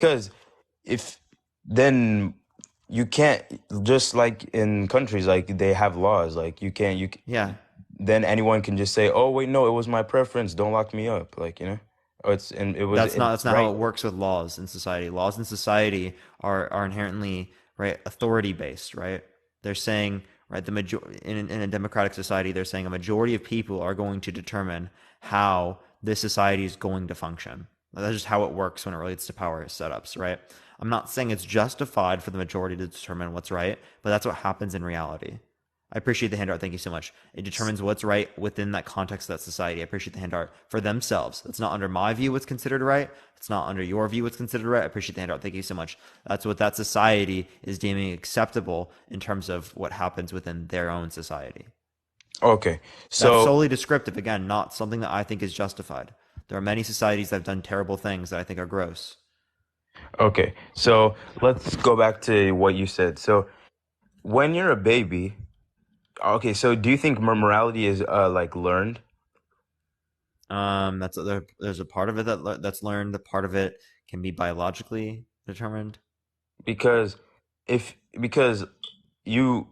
Because if then you can't, just like in countries like they have laws, like you can't Yeah, then anyone can just say, oh wait, no, it was my preference, don't lock me up, like, or that's not how right. it works with laws in society. Laws in society are inherently right authority based, right? They're saying right the major in a democratic society, they're saying a majority of people are going to determine how this society is going to function. That's just how it works when it relates to power setups, right? I'm not saying it's justified for the majority to determine what's right, but that's what happens in reality. I appreciate the hand art. Thank you so much. It determines what's right within that context of that society. I appreciate the hand art for themselves. That's not under my view what's considered right. It's not under your view what's considered right. I appreciate the hand art. Thank you so much. That's what that society is deeming acceptable in terms of what happens within their own society. Okay, That's so solely descriptive. Again, not something that I think is justified. There are many societies that have done terrible things that I think are gross. okay, so let's go back to what you said. So when you're a baby, okay, so do you think morality is like learned? There's a part of it that's learned. The part of it can be biologically determined. Because because you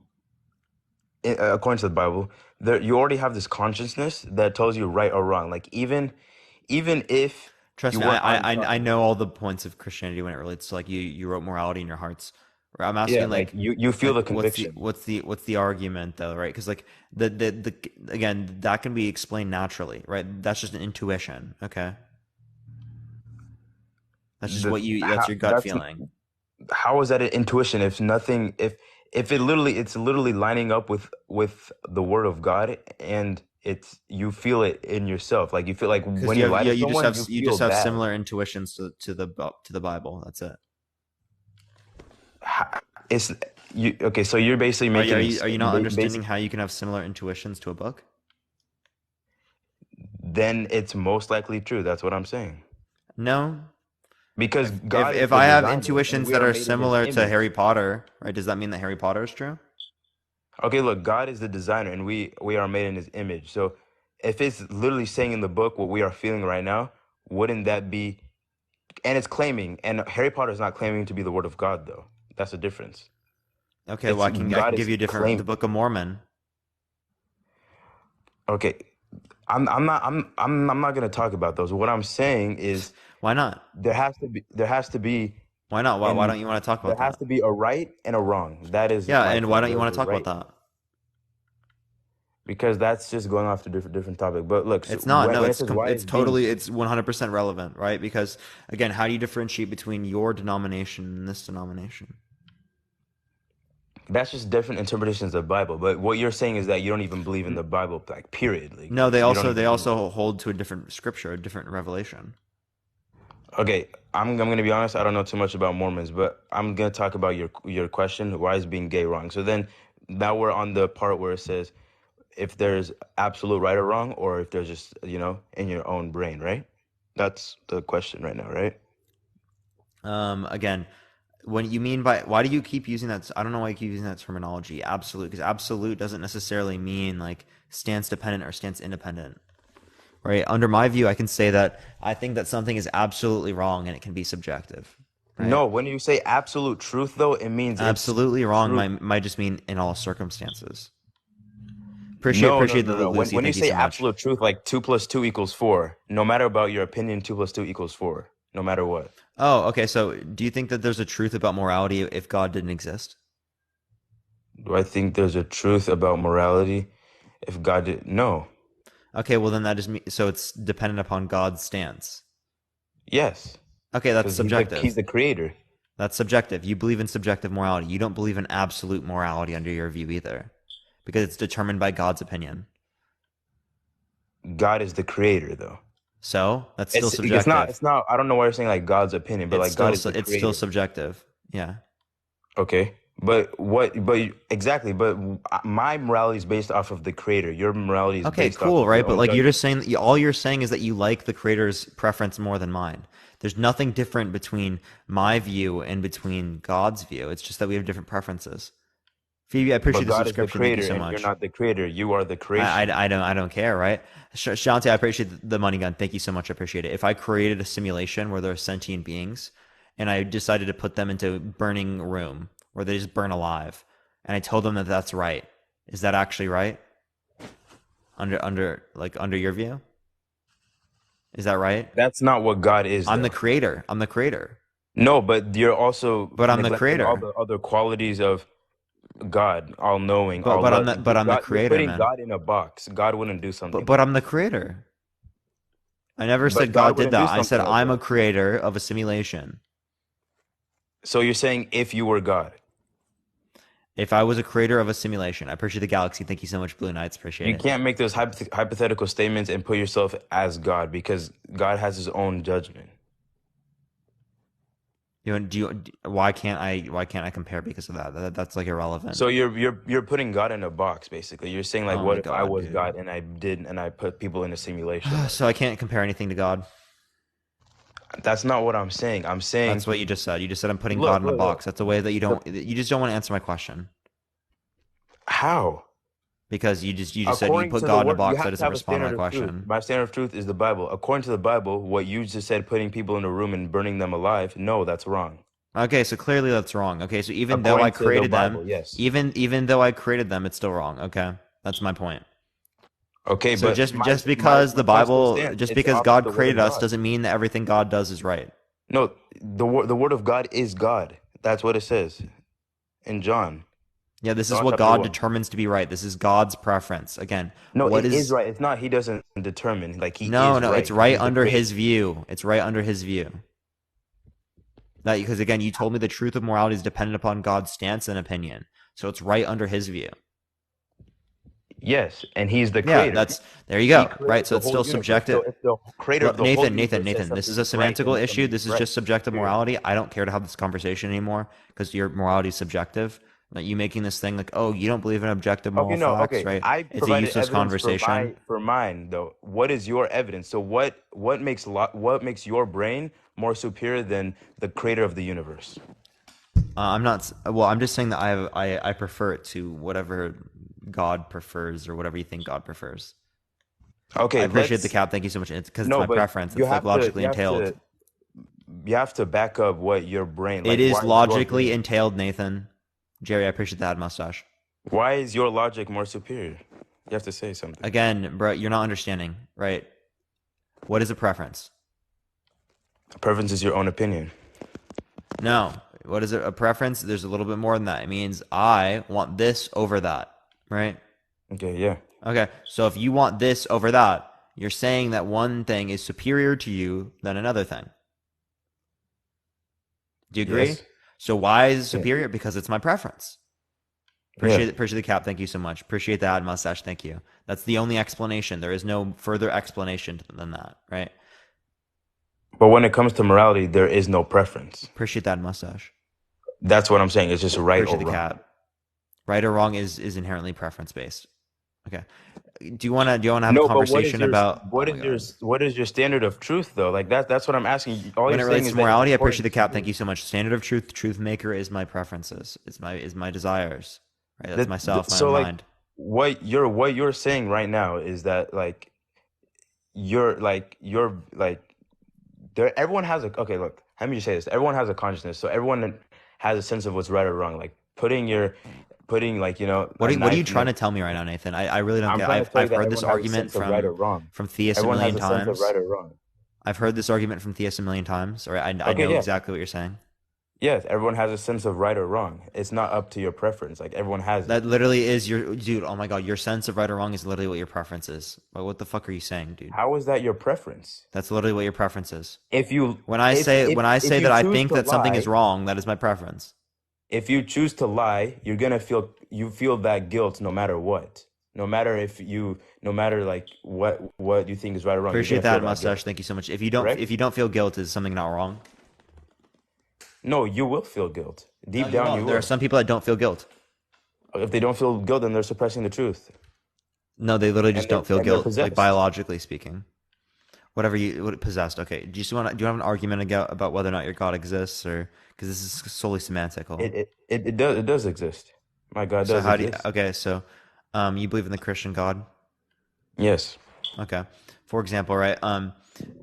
according to the Bible, there you already have this consciousness that tells you right or wrong. Like even if Trust you me, weren't on I know all the points of Christianity when it relates to like you wrote morality in your hearts. I'm yeah, asking like you feel the conviction. what's the argument though, right? Because like the again that can be explained naturally, right? That's just an intuition, okay? That's just The what you how that's your gut that's feeling. how is that an intuition if nothing if it's literally lining up with the word of God, and it's you feel it in yourself. Like you feel like Because when you lie to someone, you you feel just have bad. similar intuitions to the Bible. That's it. It's you okay, so you're basically making Are you not understanding basic how you can have similar intuitions to a book? then it's most likely true. That's what I'm saying. No. Because God is If the I have designer and intuitions we that are are made in his similar to image. Harry Potter, right? Does that mean that Harry Potter is true? Okay, look, God is the designer and we are made in his image. So if it's literally saying in the book what we are feeling right now, wouldn't that be, and it's claiming, and Harry Potter is not claiming to be the word of God though. That's the difference. Okay, well It's I God can give is you a different the claim. Book of Mormon. Okay, I'm not gonna talk about those. What I'm saying is Why not? there has to be Why not? Why and don't you want to talk there about has that? to be a right and a wrong. That is Yeah, my and why point. don't you There's want a to talk about right that? because that's just going off to different topic. But look, so It's not. No, when it says why it's is being, totally it's 100% relevant, right? Because again, how do you differentiate between your denomination and this denomination? that's just different interpretations of the Bible. But what you're saying is that you don't even believe in the Bible, like period. Like No, you don't they even believe. also hold to a different scripture, a different revelation. Okay, I'm gonna be honest. I don't know too much about Mormons, but I'm gonna talk about your question. Why is being gay wrong? So then now we're on the part where it says if there's absolute right or wrong, or if there's just in your own brain, right? That's the question right now, right? Again, when you mean by why do you keep using that? I don't know why you keep using that terminology, absolute, because absolute doesn't necessarily mean like stance dependent or stance independent, right? Under my view, I can say that I think that something is absolutely wrong and it can be subjective, right? No, when you say absolute truth, though, it means it's Absolutely wrong true. might just mean in all circumstances. No, no, Appreciate no, no. When Lucy. when you Thank you say so much. absolute truth, like 2 plus 2 equals 4, no matter about your opinion, 2 plus 2 equals 4, no matter what. Oh, okay. So do you think that there's a truth about morality if God didn't exist? Do I think there's a truth about morality? If God did, no. Okay, well then that is me. So it's dependent upon God's stance. Yes, Okay, that's because he's subjective. the creator. That's subjective. You believe in subjective morality. You don't believe in absolute morality under your view either, because it's determined by God's opinion. God is the creator, though. So that's still It's not subjective. it's not. I don't know why you're saying like God's opinion, but like God is the It's still creator. subjective. Yeah. Okay. But what? But exactly. But my morality is based off of the creator. Your morality is Okay, based off cool, of your right? But own like you're judgment. just saying that all you're saying is that you like the creator's preference more than mine. There's nothing different between my view and between God's view. It's just that we have different preferences. Phoebe, I But appreciate the God is the subscription. Thank you creator, so and you're much. not the creator. You are the creation. I don't care, right? Shanti, I appreciate the money gun. Thank you so much. I appreciate it. If I created a simulation where there are sentient beings and I decided to put them into burning room where they just burn alive, and I told them that that's right. Is that actually right? Under your view? Is that right? That's not what God is, I'm the though. creator. I'm the creator. No, but you're also But I'm the neglecting all creator. the other qualities of God, all knowing, all loving. But I'm the God, you're creator, putting man. God in a box. God wouldn't do But something but like I'm the creator. I never but said God God did wouldn't do that. I said something like I'm a that. creator of a simulation. So you're saying if you were God. If I was a creator of a simulation, I appreciate the galaxy. Thank you so much, Blue Knights. Appreciate You it. can't make those hypothetical statements and put yourself as God because God has his own judgment. Why can't I compare because of that? That's like irrelevant. So you're putting God in a box basically. You're saying like Oh what my if I god, was dude. God and I put people in a simulation? So I can't compare anything to God. That's not what I'm saying. I'm saying That's what you just said. You just said I'm putting God look, in a look, look. box. That's a way that The, you just don't want to answer my question. how? Because you just said you According put to the God in a word, you box. That have to doesn't have a respond to my standard of truth. question. My standard of truth is the Bible. According to the Bible, what you just said, putting people in a room and burning them alive, no, that's wrong. Okay, so clearly that's wrong. Okay, so even though I According to the created them, Bible, yes. even though I created them, it's still wrong. Okay, that's my point. Okay, So but just because my the point still Bible, stands. just It's because off of God the word created of us, God. doesn't mean that everything God does is right. No, the word of God is God. That's what it says in John. Yeah, this is John what chapter God 1. determines to be right. This is God's preference. Again, No, what it is is right. It's not he doesn't determine. Like he no, is no, it's right. right He's the under creator. his view. It's right under his view. That because again, you told me the truth of morality is dependent upon God's stance and opinion. So it's right under his view. Yes, and he's the Yeah, creator. that's there you He go. Right. created So the it's whole still universe. subjective. So if the creator of Look, the whole Nathan, universe says this something is a is right, then semantical issue. something is This is right. just subjective Period. morality. I don't care to have this conversation anymore because your morality is subjective. Like you making this thing like, oh, you don't believe in objective Okay, moral no, facts, okay. right? I It's a provided useless evidence conversation. for mine though. What is your evidence? So what makes what makes your brain more superior than the creator of the universe? I'm not. Well, I'm just saying that I prefer it to whatever God prefers or whatever you think God prefers. I Okay, appreciate the let's cap. Thank you so much. It's because it's no, my but preference. you It's like have to logically entailed. you have to back up what your brain It like is why is your logically brain entailed, Nathan. Jerry, I appreciate that mustache. why is your logic more superior? You have to say something. Again, bro, you're not understanding, right? What is a preference? Preference is your own opinion. No. What is a preference? There's a little bit more than that. It means I want this over that, right? Okay, yeah. Okay. So if you want this over that, you're saying that one thing is superior to you than another thing. Do you agree? Yes. So why is it Yeah. superior? Because it's my preference. Yeah. Appreciate the cap. Thank you so much. Appreciate that mustache. Thank you. That's the only explanation. There is no further explanation than that, right? But when it comes to morality, there is no preference. Appreciate that mustache. That's what I'm saying. It's just right Appreciate or the wrong. cap. Right or wrong is inherently preference based. Okay. Do you wanna have a No, but what is conversation your about? Oh my god. what is your standard of truth though? Like that's what I'm asking. All When you're it saying relates is to that morality, I according appreciate the to cap. Thank you. you so much. Standard of truth, truth maker is my preferences. Is my desires. Right. That's myself, my So own like mind. what you're saying right now is that you're like there everyone has a okay, look, let me just say this. Everyone has a consciousness. So everyone has a sense of what's right or wrong. Like putting like, a What are you knife trying to next tell me right now, Nathan? I really don't I'm get. trying to tell you I've that heard this everyone has a argument sense of right or wrong. from theists a Everyone has million a sense of times. right or wrong. I've heard this argument from theists a million times. Or I Okay, know yeah. exactly what you're saying. Yes, everyone has a sense of right or wrong. It's not up to your preference. Like everyone has it. That literally is your dude. Oh my god, your sense of right or wrong is literally what your preference is. What the fuck are you saying, dude? How is that your preference? That's literally what your preference is. If you When I if say you that I choose think to that something is lie, wrong, that is my preference. if you choose to lie, you're gonna feel that guilt no matter what. No matter like what you think is right or wrong, you're Appreciate gonna feel that that mustache. guilt. Thank you so much. Correct? If you don't feel guilt, is something not wrong? No, you will feel guilt. No, Deep you down you won't. There are will. some people that don't feel guilt. If they don't feel guilt, then they're suppressing the truth. No, they literally just don't feel And they're guilt, like possessed. biologically speaking. What possessed? Okay. Do you have an argument about whether or not your God exists, or because this is solely semantical? It does exist. My God So does how do you? exist. Okay, so, you believe in the Christian God? Yes. Okay. For example, right?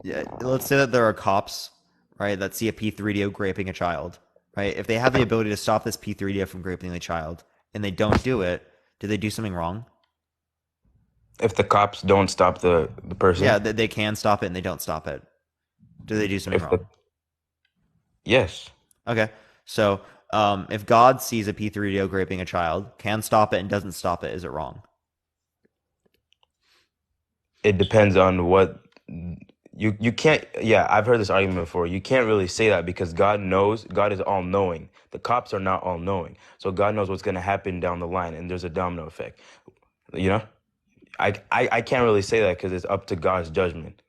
Yeah, let's say that there are cops, right, that see a P3DO raping a child, right? If they have the ability to stop this P3DO from raping the child and they don't do it, do they do something wrong? If the cops don't stop the person, Yeah, they can stop it and they don't stop it. Do they do something if the wrong? yes, Okay. So if God sees a P3DO raping a child, can stop it and doesn't stop it, is it wrong? it depends on what you can't. Yeah, I've heard this argument before. You can't really say that because God knows. God is all knowing. The cops are not all knowing, so God knows what's going to happen down the line, and there's a domino effect. You know, I can't really say that because it's up to God's judgment.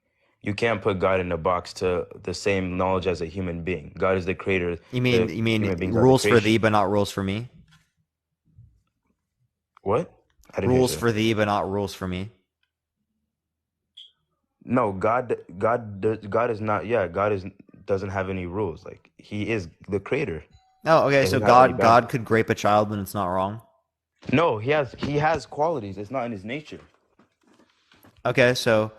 You can't put God in a box to the same knowledge as a human being. God is the creator. The You mean human beings are the rules for thee creation. but not rules for me? What? I didn't hear you Rules say for that. thee but not rules for me? No, God is not. Yeah, God is doesn't have any rules. Like He is the creator. Oh, okay. It So doesn't have any God boundaries. could grape a child and it's not wrong. No, he has qualities. It's not in his nature. Okay, so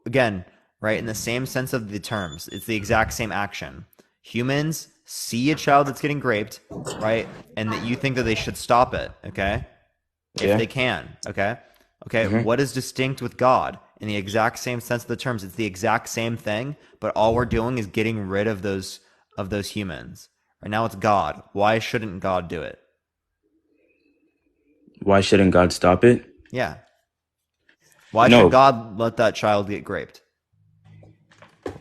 again, right, in the same sense of the terms, it's the exact same action. Humans see a child that's getting raped, right? And that you think that they should stop it, okay? If Yeah. they can, okay? Okay, hmm what is distinct with God? In the exact same sense of the terms, it's the exact same thing, but all we're doing is getting rid of those humans. Right now it's God. Why shouldn't God do it? Why shouldn't God stop it? Yeah. Why should No. God let that child get raped?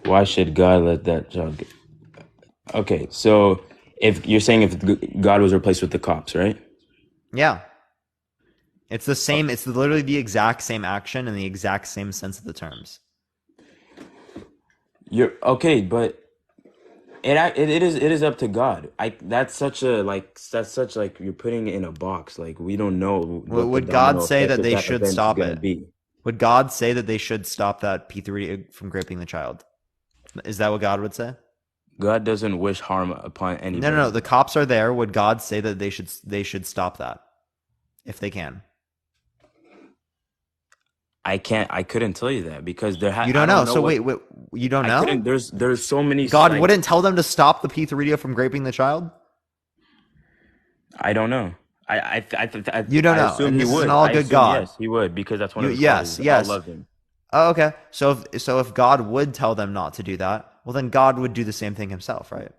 Why should God let that child get? Okay, so if you're saying if God was replaced with the cops, right? Yeah. It's the same. It's literally the exact same action in the exact same sense of the terms. You're okay, but it is up to God. That's such like you're putting it in a box. Like we don't know what the Would God domino say effect that of they that should event is stop gonna it? be. Would God say that they should stop that P3 from raping the child? Is that what God would say? God doesn't wish harm upon No, no, no. anybody. The cops are there. Would God say that they should stop that if they can? I couldn't tell you that because You I don't don't know. know So what wait, you don't I couldn't. know? There's so many God like wouldn't tell them to stop the P3 from raping the child? I don't know. You don't I know. assume And he this is an would. all I good assume God. yes, he would because that's one You of his yes, qualities. Allah yes. loved him. Oh, okay. So if God would tell them not to do that, well then God would do the same thing himself, right?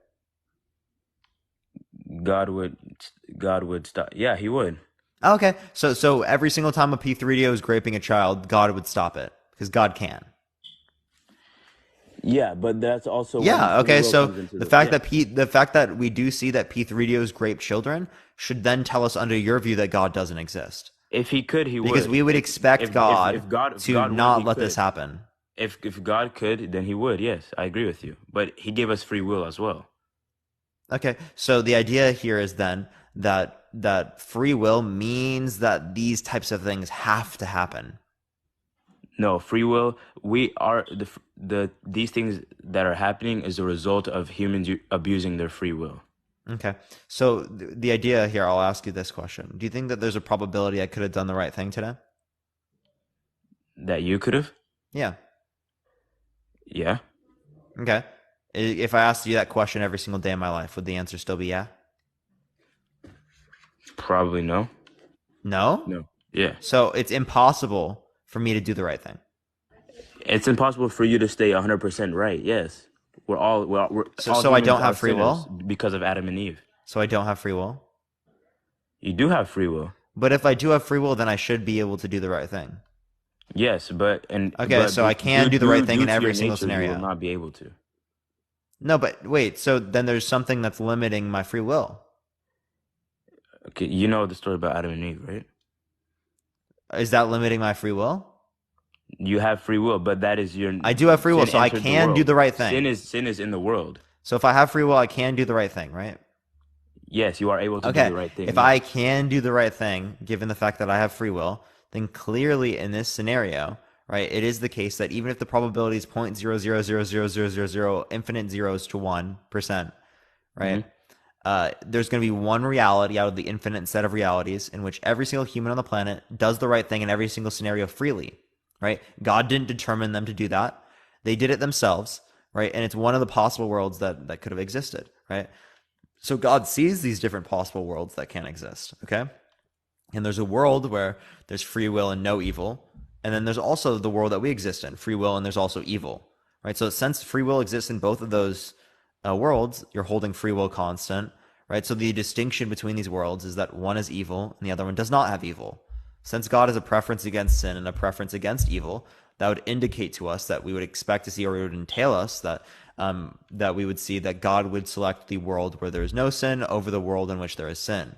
God would God would stop. Yeah, he would. Oh, okay. So every single time a P3DO is raping a child, God would stop it because God can. Yeah, but that's also when Yeah. free Okay. will So comes into the the fact yeah. that the fact that we do see that P3DOs rape children should then tell us under your view that God doesn't exist If he could, he because we would. would expect God If to God would, not he let this could. happen. If God could, then he would. Yes, I agree with you. But he gave us free will as well. Okay, so the idea here is then that free will means that these types of things have to happen. No, free will. We are these things that are happening is a result of humans abusing their free will. Okay, so the idea here, I'll ask you this question: do you think that there's a probability I could have done the right thing today? That you could have. Yeah. Yeah, Okay. If I asked you that question every single day of my life, would the answer still be yeah? probably no. No. No. Yeah. So it's impossible for me to do the right thing. It's impossible for you to stay 100% right. Yes. We're all So I humans don't are have free sinners will. because of Adam and Eve. So I don't have free will. You do have free will. But if I do have free will, then I should be able to do the right thing. Yes, Okay, so I can do the right thing due in to your every single nature you will scenario. not be able to. No, but wait, so then there's something that's limiting my free will. Okay, you know the story about Adam and Eve, right? Is that limiting my free will? You have free will, but that is your I do have free will, sin so I entered the can do world. the right thing. Sin is in the world. So if I have free will, I can do the right thing, right? Yes, you are able to do Okay, the right thing. if Yes. I can do the right thing, given the fact that I have free will, then clearly in this scenario, right, it is the case that even if the probability is 0.0000000 infinite zeros to 1%, right? Mhm. There's going to be one reality out of the infinite set of realities in which every single human on the planet does the right thing in every single scenario freely, right? God didn't determine them to do that. They did it themselves, right? And it's one of the possible worlds that could have existed, right? So God sees these different possible worlds that can exist, okay? And there's a world where there's free will and no evil. And then there's also the world that we exist in, free will, and there's also evil, right? So since free will exists in both of those worlds, you're holding free will constant, right? So the distinction between these worlds is that one is evil and the other one does not have evil. Since God has a preference against sin and a preference against evil, that would indicate to us that we would expect to see, or it would entail us that we would see that God would select the world where there is no sin over the world in which there is sin,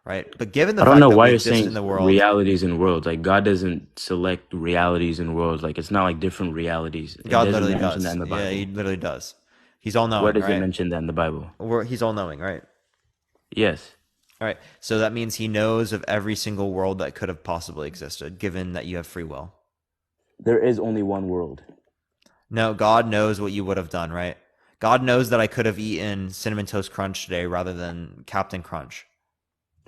right? But given the I don't fact know that why we you're exist saying in the world, realities and worlds. Like God doesn't select realities and worlds. Like it's not like different realities. It God doesn't literally mention that does. in the Yeah, he Bible. literally does. He's all Where knowing, does it right? mention that in the Bible? He's all knowing, right? Yes. All right. So that means he knows of every single world that could have possibly existed, given that you have free will. There is only one world. No, God knows what you would have done, right? God knows that I could have eaten Cinnamon Toast Crunch today rather than Captain Crunch.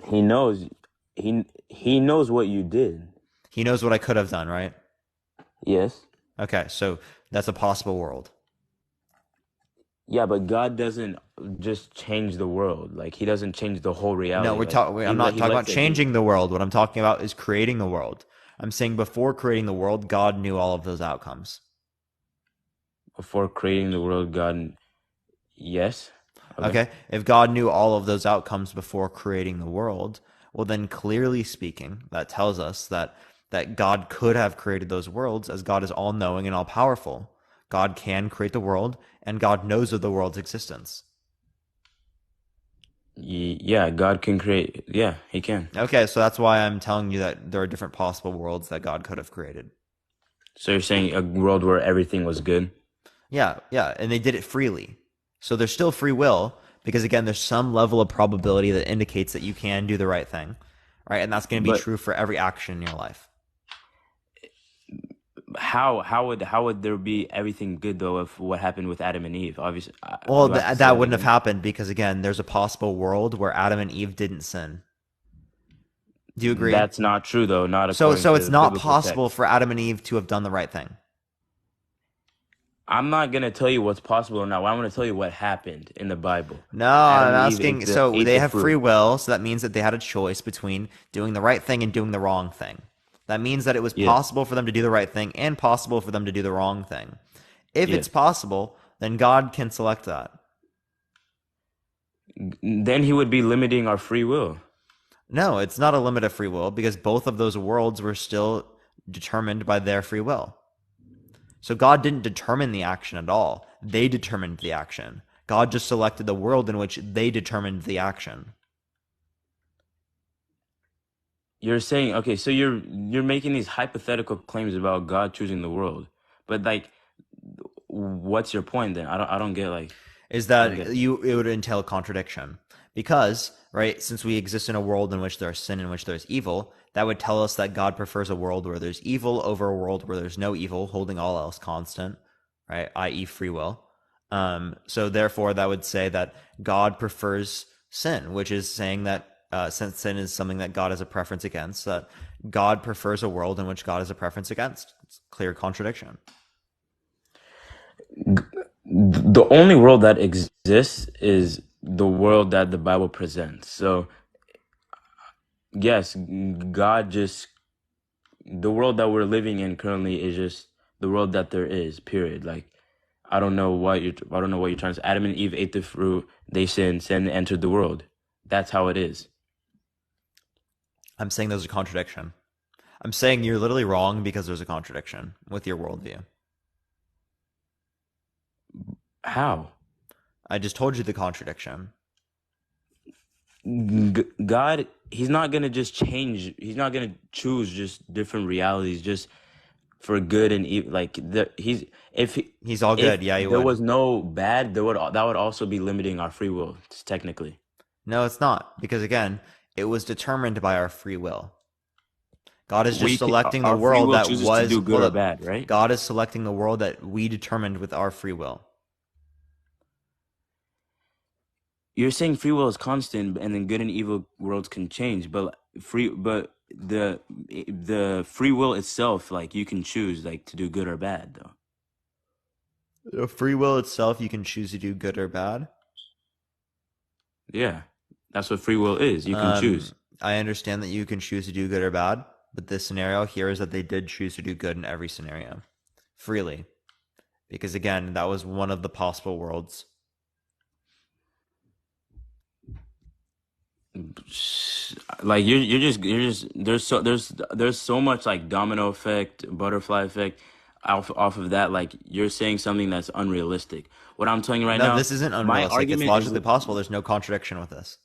He knows he knows what you did. He knows what I could have done, right? Yes. Okay, so that's a possible world. Yeah, but God doesn't just change the world. Like he doesn't change the whole No, reality. Like I'm not he talking about lets it be. changing the world. What I'm talking about is creating the world. I'm saying before creating the world, God knew all of those outcomes. Before creating the world, God yes. Okay. Okay, if God knew all of those outcomes before creating the world, well, then clearly speaking, that tells us that God could have created those worlds, as God is all knowing and all powerful. God can create the world, and God knows of the world's existence. Yeah, God can create. Yeah, he can. Okay, so that's why I'm telling you that there are different possible worlds that God could have created. So you're saying a world where everything was good? Yeah, yeah, and they did it freely. So there's still free will because again, there's some level of probability that indicates that you can do the right thing, right? And that's going to be But true for every action in your life. how would there be everything good though if what happened with Adam and Eve? Obviously, Well, do I have to say that that wouldn't have again? happened because again, there's a possible world where Adam and Eve didn't sin. Do you agree? That's not true though, not So, according so it's to not biblical possible text. for Adam and Eve to have done the right thing. I'm not gonna tell you what's possible or not. I'm gonna tell you what happened in the Bible. No, Adam I'm and Eve asking. So ate they the have free fruit. will, so that means that they had a choice between doing the right thing and doing the wrong thing. That means that it was Yes, possible for them to do the right thing and possible for them to do the wrong thing. If it's yes. possible, then God can select that. Then he would be limiting our free will. No, it's not a limit of free will because both of those worlds were still determined by their free will. So God didn't determine the action at all. They determined the action. God just selected the world in which they determined the action. You're saying, okay, so you're making these hypothetical claims about God choosing the world. But like what's your point then? I don't get like Is I don't get that it would entail contradiction. Because, right, since we exist in a world in which there's sin, in which there's evil, that would tell us that God prefers a world where there's evil over a world where there's no evil, holding all else constant, right, i.e., free will. So therefore, that would say that God prefers sin, which is saying that since sin is something that God has a preference against, that God prefers a world in which God has a preference against. It's a clear contradiction. the only world that exists is the world that the Bible presents. So yes, God just the world that we're living in currently is just the world that there is, period. Like I don't know what you're trying to say. Adam and Eve ate the fruit, they sinned, sin entered the world. That's how it is. I'm saying there's a contradiction. I'm saying you're literally wrong because there's a contradiction with your worldview. How? I just told you the contradiction. God, he's not gonna just change. He's not gonna choose just different realities just for good and evil. Like He's all if good. Yeah, he there would. was no bad, that would also be limiting our free will technically. No, it's not. Because again, it was determined by our free will. God is just selecting the Our free world will that chooses to was, do good hold or up. bad, right? God is selecting the world that we determined with our free will. You're saying free will is constant, and then good and evil worlds can change, but the free will itself, like you can choose like to do good or bad, though. Free will itself, you can choose to do good or bad. Yeah, that's what free will is. You can Um, choose. I understand that you can choose to do good or bad, but this scenario here is that they did choose to do good in every scenario freely. Because again, that was one of the possible worlds. Like you're just there's so much like domino effect, butterfly effect off of that. Like you're saying something that's unrealistic. What I'm telling you right No, now, this isn't my unrealistic. It's argument is logically possible. There's no contradiction with this.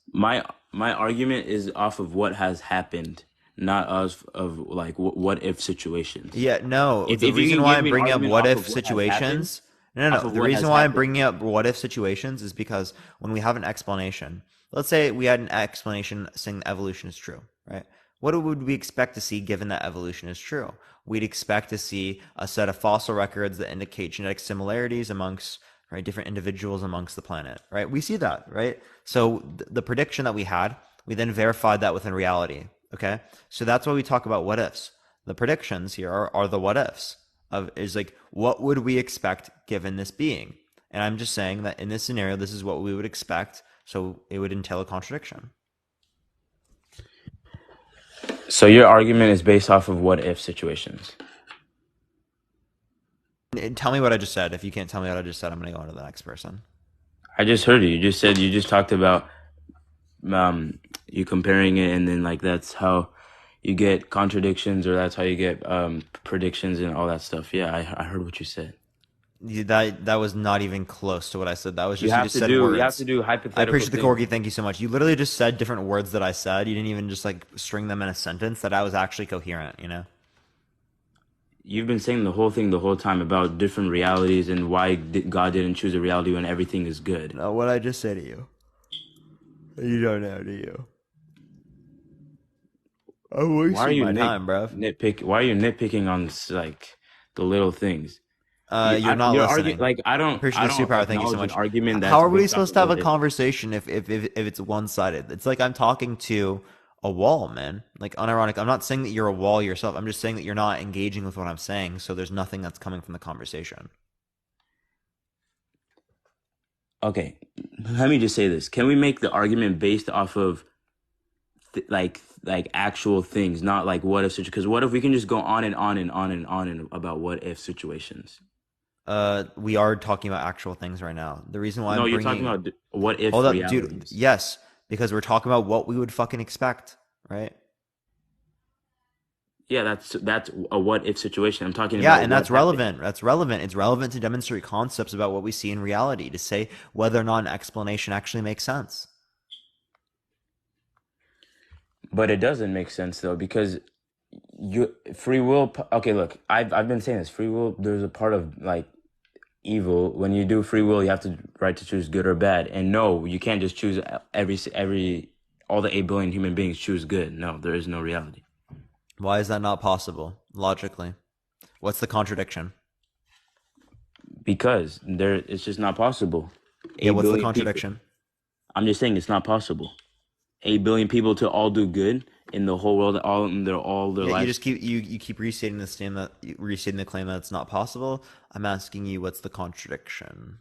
my argument is off of what has happened, not of like what if situations. Yeah, no. The If you reason can why give I'm me an bringing up argument what off if of what has happened, situations. No, no, off no. of The what has reason why I'm happened. bringing up what if situations is because when we have an explanation, let's say we had an explanation saying that evolution is true, right? What would we expect to see given that evolution is true? We'd expect to see a set of fossil records that indicate genetic similarities amongst right different individuals amongst the planet, right? We see that, right? So the prediction that we had, we then verified that within reality. Okay, so that's why we talk about what ifs. The predictions here are the what ifs of is like what would we expect given this being, and I'm just saying that in this scenario this is what we would expect, so it would entail a contradiction. So your argument is based off of what if situations. And tell me what I just said. If you can't tell me what I just said, I'm going to go on to the next person. I just heard you. You just said you just talked about you comparing it, and then like that's how you get contradictions, or that's how you get predictions and all that stuff. Yeah, I heard what you said. That was not even close to what I said. That was You just you have just to said do you have words. to do I hypothetical appreciate the things. corgi. Thank you so much. You literally just said different words that I said. You didn't even just like string them in a sentence that I was actually coherent, you know? You've been saying the whole thing the whole time about different realities and why God didn't choose a reality when everything is good. No, what I just said to you. You don't know, do you? I'm Why are wasting you my time, bruv. Why are you nitpicking on like the little things? You're not You're arguing listening. like Appreciate I the don't superpower. Thank you so acknowledge an much. argument How that's are we based off supposed of to have a what if. conversation if it's one sided? It's like I'm talking to a wall, man. Like unironic. I'm not saying that you're a wall yourself. I'm just saying that you're not engaging with what I'm saying. So there's nothing that's coming from the conversation. Okay, let me just say this. Can we make the argument based off of like actual things, not like what if situations? Because what if we can just go on and on and on and on and about what if situations? We are talking about actual things right now. The reason why No, I'm you're talking bringing about what hold if up, dude. realities. Yes, because we're talking about what we would fucking expect, right? Yeah, that's a what if situation. I'm talking Yeah, about and what that's happened. relevant. That's relevant. It's relevant to demonstrate concepts about what we see in reality, to say whether or not an explanation actually makes sense. But it doesn't make sense though because you free will. Okay, look, I've been saying this. Free will. There's a part of like evil. When you do free will, you have to right to choose good or bad. And no, you can't just choose every all the 8 billion human beings choose good. No, there is no reality Why is that not possible logically? What's the contradiction? because there it's just not possible. Yeah, Eight what's the billion people. contradiction? I'm just saying it's not possible. 8 billion people to all do good in the whole world, all their Yeah, you lives, just keep you keep restating the stand that restating the claim that it's not possible. I'm asking you, what's the contradiction?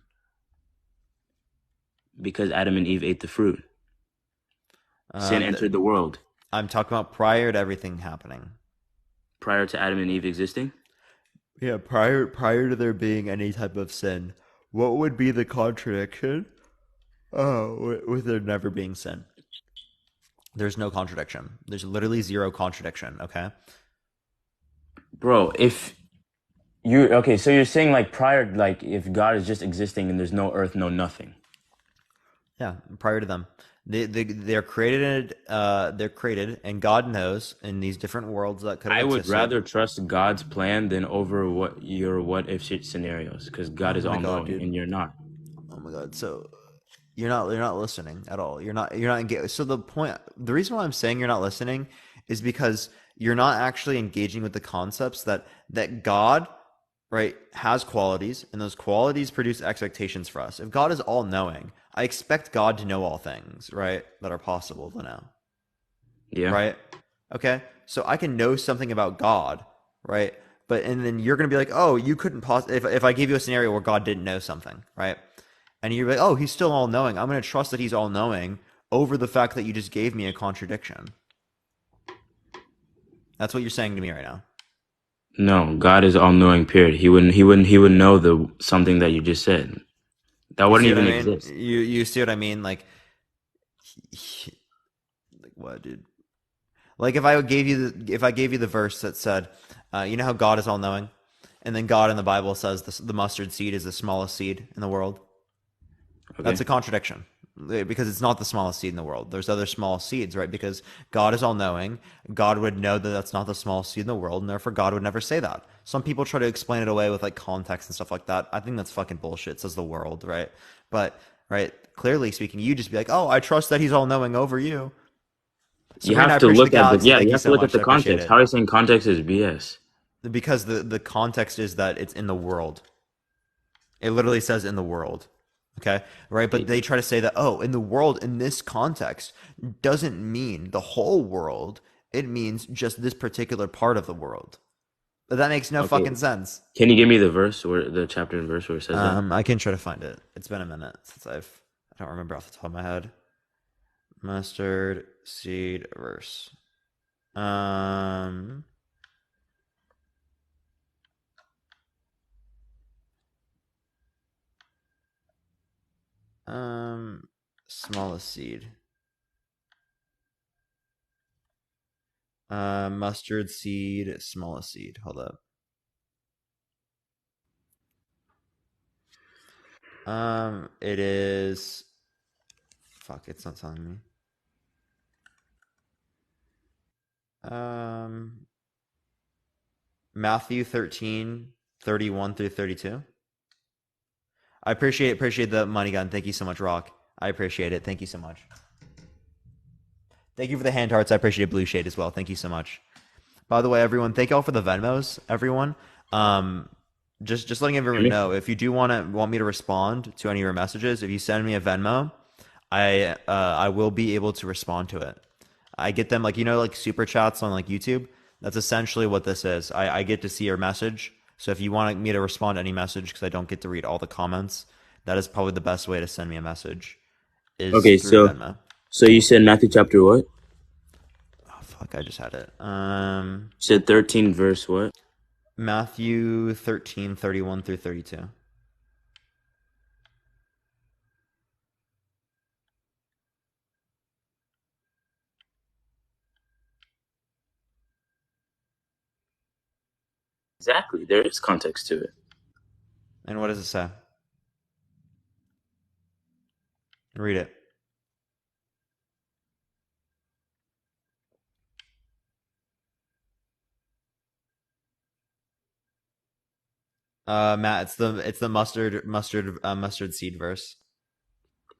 because Adam and Eve ate the fruit. Sin Um, entered the world I'm talking about prior to everything happening. prior to Adam and Eve existing. Yeah, prior to there being any type of sin, what would be the contradiction? Oh, with there never being sin. There's no contradiction. There's literally zero contradiction. Okay. Bro, if you okay, so you're saying like prior, like if God is just existing and there's no earth, no nothing. Yeah, prior to them, they're created. They're created, and God knows in these different worlds that could have I would existed. rather trust God's plan than over what if shit scenarios because God Oh is my all God, knowing dude. and you're not. Oh my God. So you're not listening at all. You're not engaged. So the reason why I'm saying you're not listening is because you're not actually engaging with the concepts that God, right, has qualities, and those qualities produce expectations for us. If God is all knowing, I expect God to know all things, right, that are possible to know, Yeah. right? Okay, so I can know something about God, right? But and then you're gonna be like, oh, you couldn't possibly if I gave you a scenario where God didn't know something, right? And you're like, oh, he's still all knowing. I'm gonna trust that he's all knowing over the fact that you just gave me a contradiction. That's what you're saying to me right now. No, God is all knowing, period. He wouldn't know the something that you just said. That You wouldn't see what I even mean? exist. You see what I mean? Like what, dude? Like if I gave you the verse that said, you know how God is all knowing, and then God in the Bible says the mustard seed is the smallest seed in the world. That's Okay. a contradiction because it's not the smallest seed in the world. There's other small seeds, right? Because God is all knowing. God would know that that's not the smallest seed in the world, and therefore God would never say that. Some people try to explain it away with like context and stuff like that. I think that's fucking bullshit. Says the world, right? But right, clearly speaking, you just be like, oh, I trust that He's all knowing over you. You Sabrina, I have to appreciate the look at the galaxy. yeah, Thank you you have to so look at much. the I appreciate context. How it. are you saying context is BS? Because the context is that it's in the world. It literally says in the world. Okay. Right. But Okay. they try to say that, oh, in the world, in this context, doesn't mean the whole world. It means just this particular part of the world. But that makes no Okay. fucking sense. Can you give me the verse where the chapter and verse where it says that? I can try to find it. It's been a minute since I don't remember off the top of my head. Mustard seed verse. Um, um, Smallest seed. Mustard seed, smallest seed. Hold up. It is. Fuck, it's not telling me. Um, Matthew 13:31 through 32. I appreciate the money gun. Thank you so much, Rock. I appreciate it. Thank you so much. Thank you for the hand hearts. I appreciate Blue Shade as well. Thank you so much. By the way, everyone, thank you all for the Venmos, everyone. Um, just letting Hear everyone me? know if you do want me to respond to any of your messages, if you send me a Venmo, I will be able to respond to it. I get them like like super chats on like YouTube. That's essentially what this is. I get to see your message. So if you want me to respond to any message because I don't get to read all the comments, that is probably the best way to send me a message is Okay, through so Venmo. so you said Matthew chapter what? You Oh fuck, I just had it. said 13 verse what? Matthew 13:31 through 32. Exactly. There is context to it. And what does it say? Read it. Matt, it's the mustard seed verse.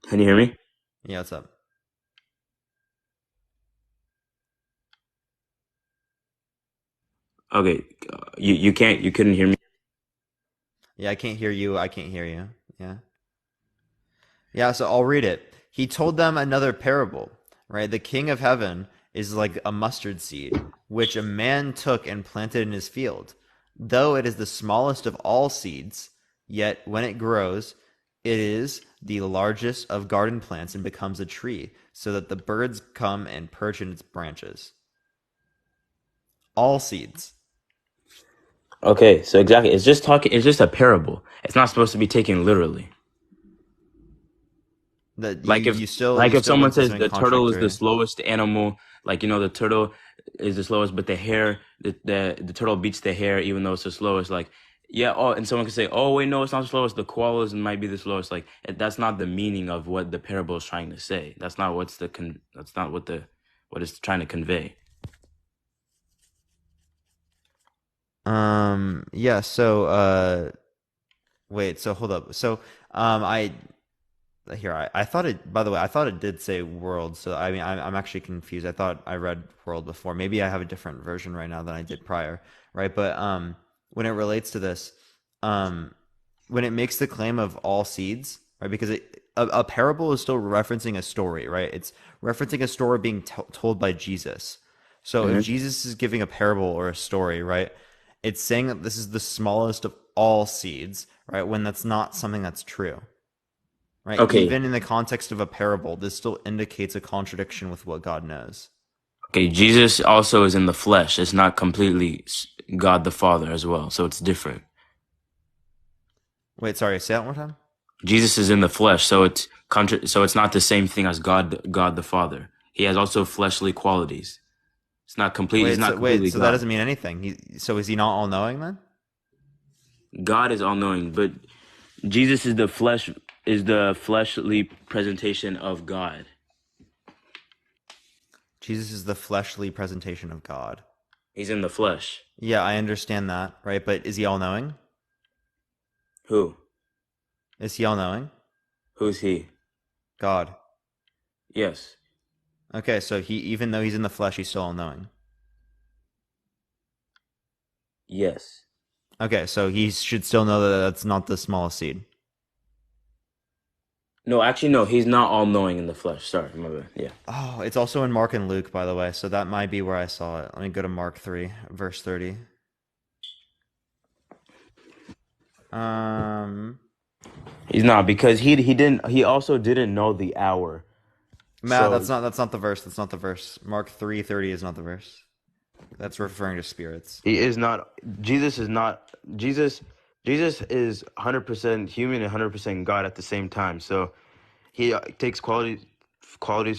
Can you hear me? Yeah, what's up? Okay. You couldn't hear me. Yeah, I can't hear you. I can't hear you. Yeah. Yeah, so I'll read it. He told them another parable, right? The king of heaven is like a mustard seed, which a man took and planted in his field. Though it is the smallest of all seeds, yet when it grows, it is the largest of garden plants and becomes a tree, so that the birds come and perch in its branches. All seeds. Okay, so exactly. It's just a parable. It's not supposed to be taken literally. That you Like if you still like you if still someone went to says something the turtle is the contradictory. slowest animal, like the turtle is the slowest, but the turtle beats the hare even though it's the slowest. Like yeah, oh, and someone could say, oh wait, no, it's not the slowest. The koalas might be the slowest. Like that's not the meaning of what the parable is trying to say. That's not what it's trying to convey. Yeah, so wait, so hold up. So I here I thought it by the way, I thought it did say world. So I mean I'm actually confused. I thought I read world before. Maybe I have a different version right now than I did prior, right? But when it relates to this, um when it makes the claim of all seeds, right? Because a parable is still referencing a story, right? It's referencing a story being told by Jesus. So if Hmm. Jesus is giving a parable or a story, right? It's saying that this is the smallest of all seeds, right? When that's not something that's true, right? Okay. Even in the context of a parable, this still indicates a contradiction with what God knows. Okay, Jesus also is in the flesh. It's not completely God the Father as well, so it's different. Wait, sorry, say that one more time. Jesus is in the flesh, so so it's not the same thing as God the Father. He has also fleshly qualities. It's not complete. He's not Wait, completely so that God. doesn't mean anything. So is he not all knowing then? God is all knowing, but Jesus is the fleshly presentation of God. Jesus is the fleshly presentation of God. He's in the flesh. Yeah, I understand that, right? But is he all knowing? Who? Is he all knowing? Who's he? God. Yes. Okay, so he even though he's in the flesh, he's still all knowing. Yes. Okay, so he should still know that that's not the smallest seed. No, actually, no. He's not all knowing in the flesh. Sorry, my bad. Yeah. Oh, it's also in Mark and Luke, by the way, so that might be where I saw it. Let me go to Mark 3, verse 30. Um, He's not because he also didn't know the hour. Matt, So that's not the verse. That's not the verse. Mark 3:30 is not the verse. That's referring to spirits. he is not Jesus is not Jesus Jesus is 100% human and 100% God at the same time. So he takes qualities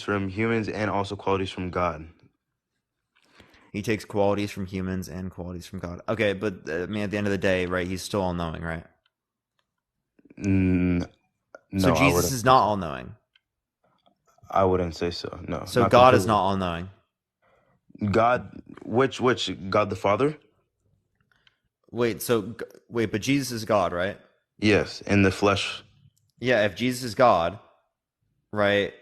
from humans and also qualities from God. He takes qualities from humans and qualities from God. Okay, but I mean, at the end of the day, right? He's still all knowing, right? Mm, So no, I Jesus wouldn't is say not so. all knowing. I wouldn't say so. No, So not God is completely. not all knowing. God, which God the Father? Wait, but Jesus is God, right? Yes, in the flesh. Yeah, if Jesus is God, right?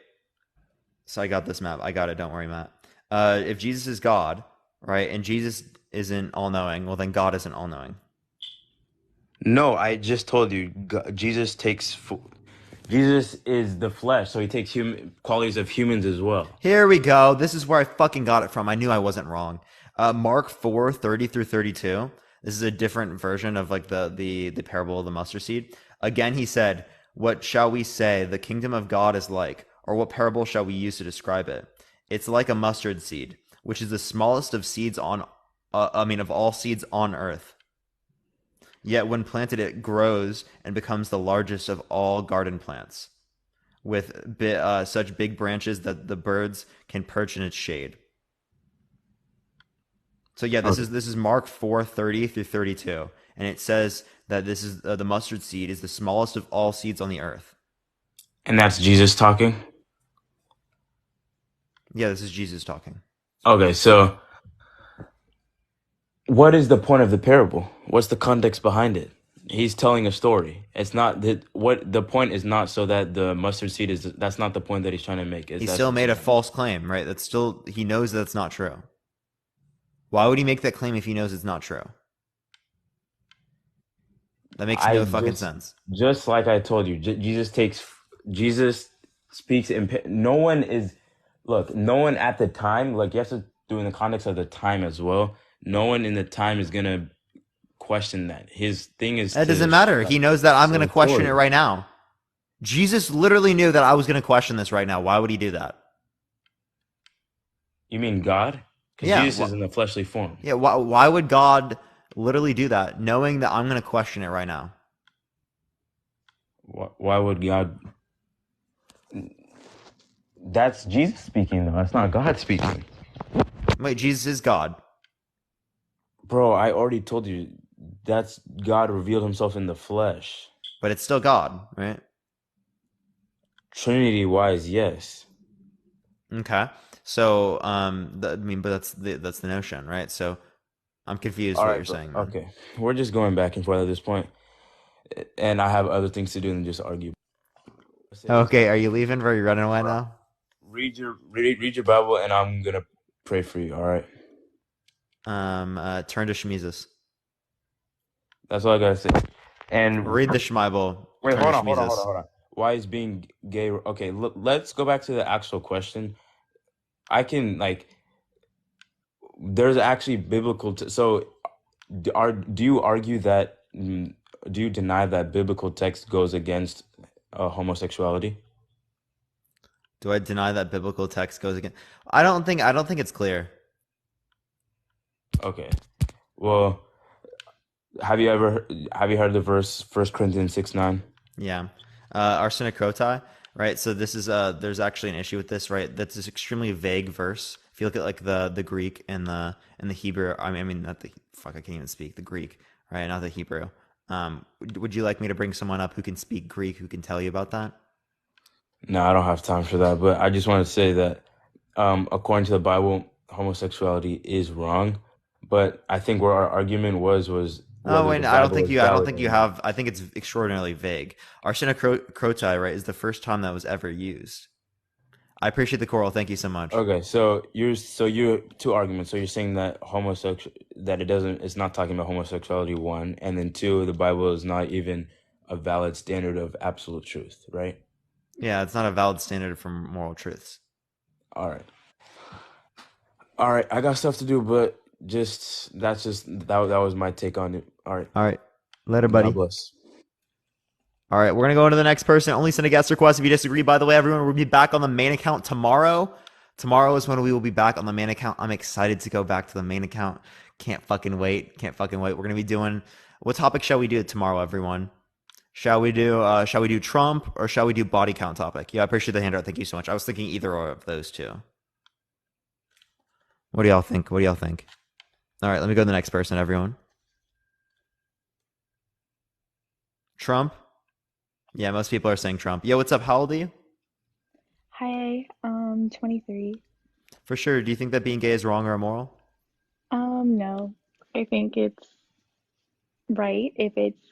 So I got this map. I got it. Don't worry, Matt. If Jesus is God, right, and Jesus isn't all knowing, well, then God isn't all knowing. No, I just told you. Jesus is the flesh, so he takes qualities of humans as well. Here we go. This is where I fucking got it from. I knew I wasn't wrong. Mark 4:30 through 32. This is a different version of like the parable of the mustard seed. Again, he said, "What shall we say the kingdom of God is like? Or what parable shall we use to describe it? It's like a mustard seed, which is the smallest of seeds of all seeds on earth. Yet when planted, it grows and becomes the largest of all garden plants, with such big branches that the birds can perch in its shade." So yeah, Okay. this is Mark 4:30 through 32, and it says that this is the mustard seed is the smallest of all seeds on the earth. And that's Jesus talking? Yeah, this is Jesus talking. Okay, so what is the point of the parable? What's the context behind it? He's telling a story. It's not that what the point is not so that the mustard seed is that's not the point that he's trying to make. Is He that's still made a false claim, right? That's still he knows that's not true. Why would he make that claim if he knows it's not true? That makes I no fucking sense. just like I told you, Jesus speaks in no one is look, no one at the time, like you have to do in the context of the time as well. No one in the time is gonna question that. His thing is It doesn't to matter. like He knows that I'm going sell to a question it story. right now. Jesus literally knew that I was going to question this right now. Why would he do that? You mean God? Because Yeah. Jesus is in the fleshly form. Yeah. Why would God literally do that, knowing that I'm going to question it right now? Why would God? That's Jesus speaking, though. That's not God speaking. Wait, Jesus is God, Bro, I already told you that's God revealed himself in the flesh. but it's still God, right? Trinity wise, yes. Okay. So, I mean, but that's the notion, right? So, I'm confused All what you're right, bro. saying then. Okay. We're just going back and forth at this point, and I have other things to do than just argue. Say this. Okay, are you leaving? Or are you running away Hold on. now? Read your Bible, and I'm gonna pray for you. All right. Turn to Shemizus. That's all I gotta say. And Read the Shemible. wait, Turn to hold Shemizus. on. Why is being gay? Okay, let's go back to the actual question. I can like, there's actually biblical. So Do you argue that? Do you deny that biblical text goes against homosexuality? Do I deny that biblical text goes against? I don't think it's clear. Okay. Well, have you heard the verse First Corinthians 6:9? Yeah. Arsenic Krotai, right? So this is there's actually an issue with this, right? That's this extremely vague verse. If you look at like the Greek and the Hebrew, I mean not the fuck, I can't even speak the Greek, right? Not the Hebrew. Would you like me to bring someone up who can speak Greek who can tell you about that? No, I don't have time for that. But I just want to say that, according to the Bible, homosexuality is wrong. But I think where our argument was Oh, whether the wait, I don't Bible think is you. I don't valid think or you not. have. I think it's extraordinarily vague. Arsenic Krotai, right, is the first time that was ever used. I appreciate the choral. Thank you so much. Okay, so you're two arguments. So you're saying that it's not talking about homosexuality, one, and then two, the Bible is not even a valid standard of absolute truth, right? Yeah, it's not a valid standard for moral truths. All right. All right, I got stuff to do, but that was my take on it. All right. All right, later, God buddy. bless. All right, we're gonna go into the next person. Only send a guest request if you disagree. By the way, everyone, we'll be back on the main account tomorrow. Tomorrow is when we will be back on the main account. I'm excited to go back to the main account. Can't fucking wait. Can't fucking wait. We're gonna be doing. What topic shall we do tomorrow, everyone? Shall we do Trump or shall we do body count topic? Yeah, I appreciate the handout. Thank you so much. I was thinking either or of those two. What do y'all think? What do y'all think? All right, let me go to the next person, everyone. Trump? Yeah, most people are saying Trump. Yo, what's up? How old are you? Hi, 23. For sure. Do you think that being gay is wrong or immoral? No, I think it's right if it's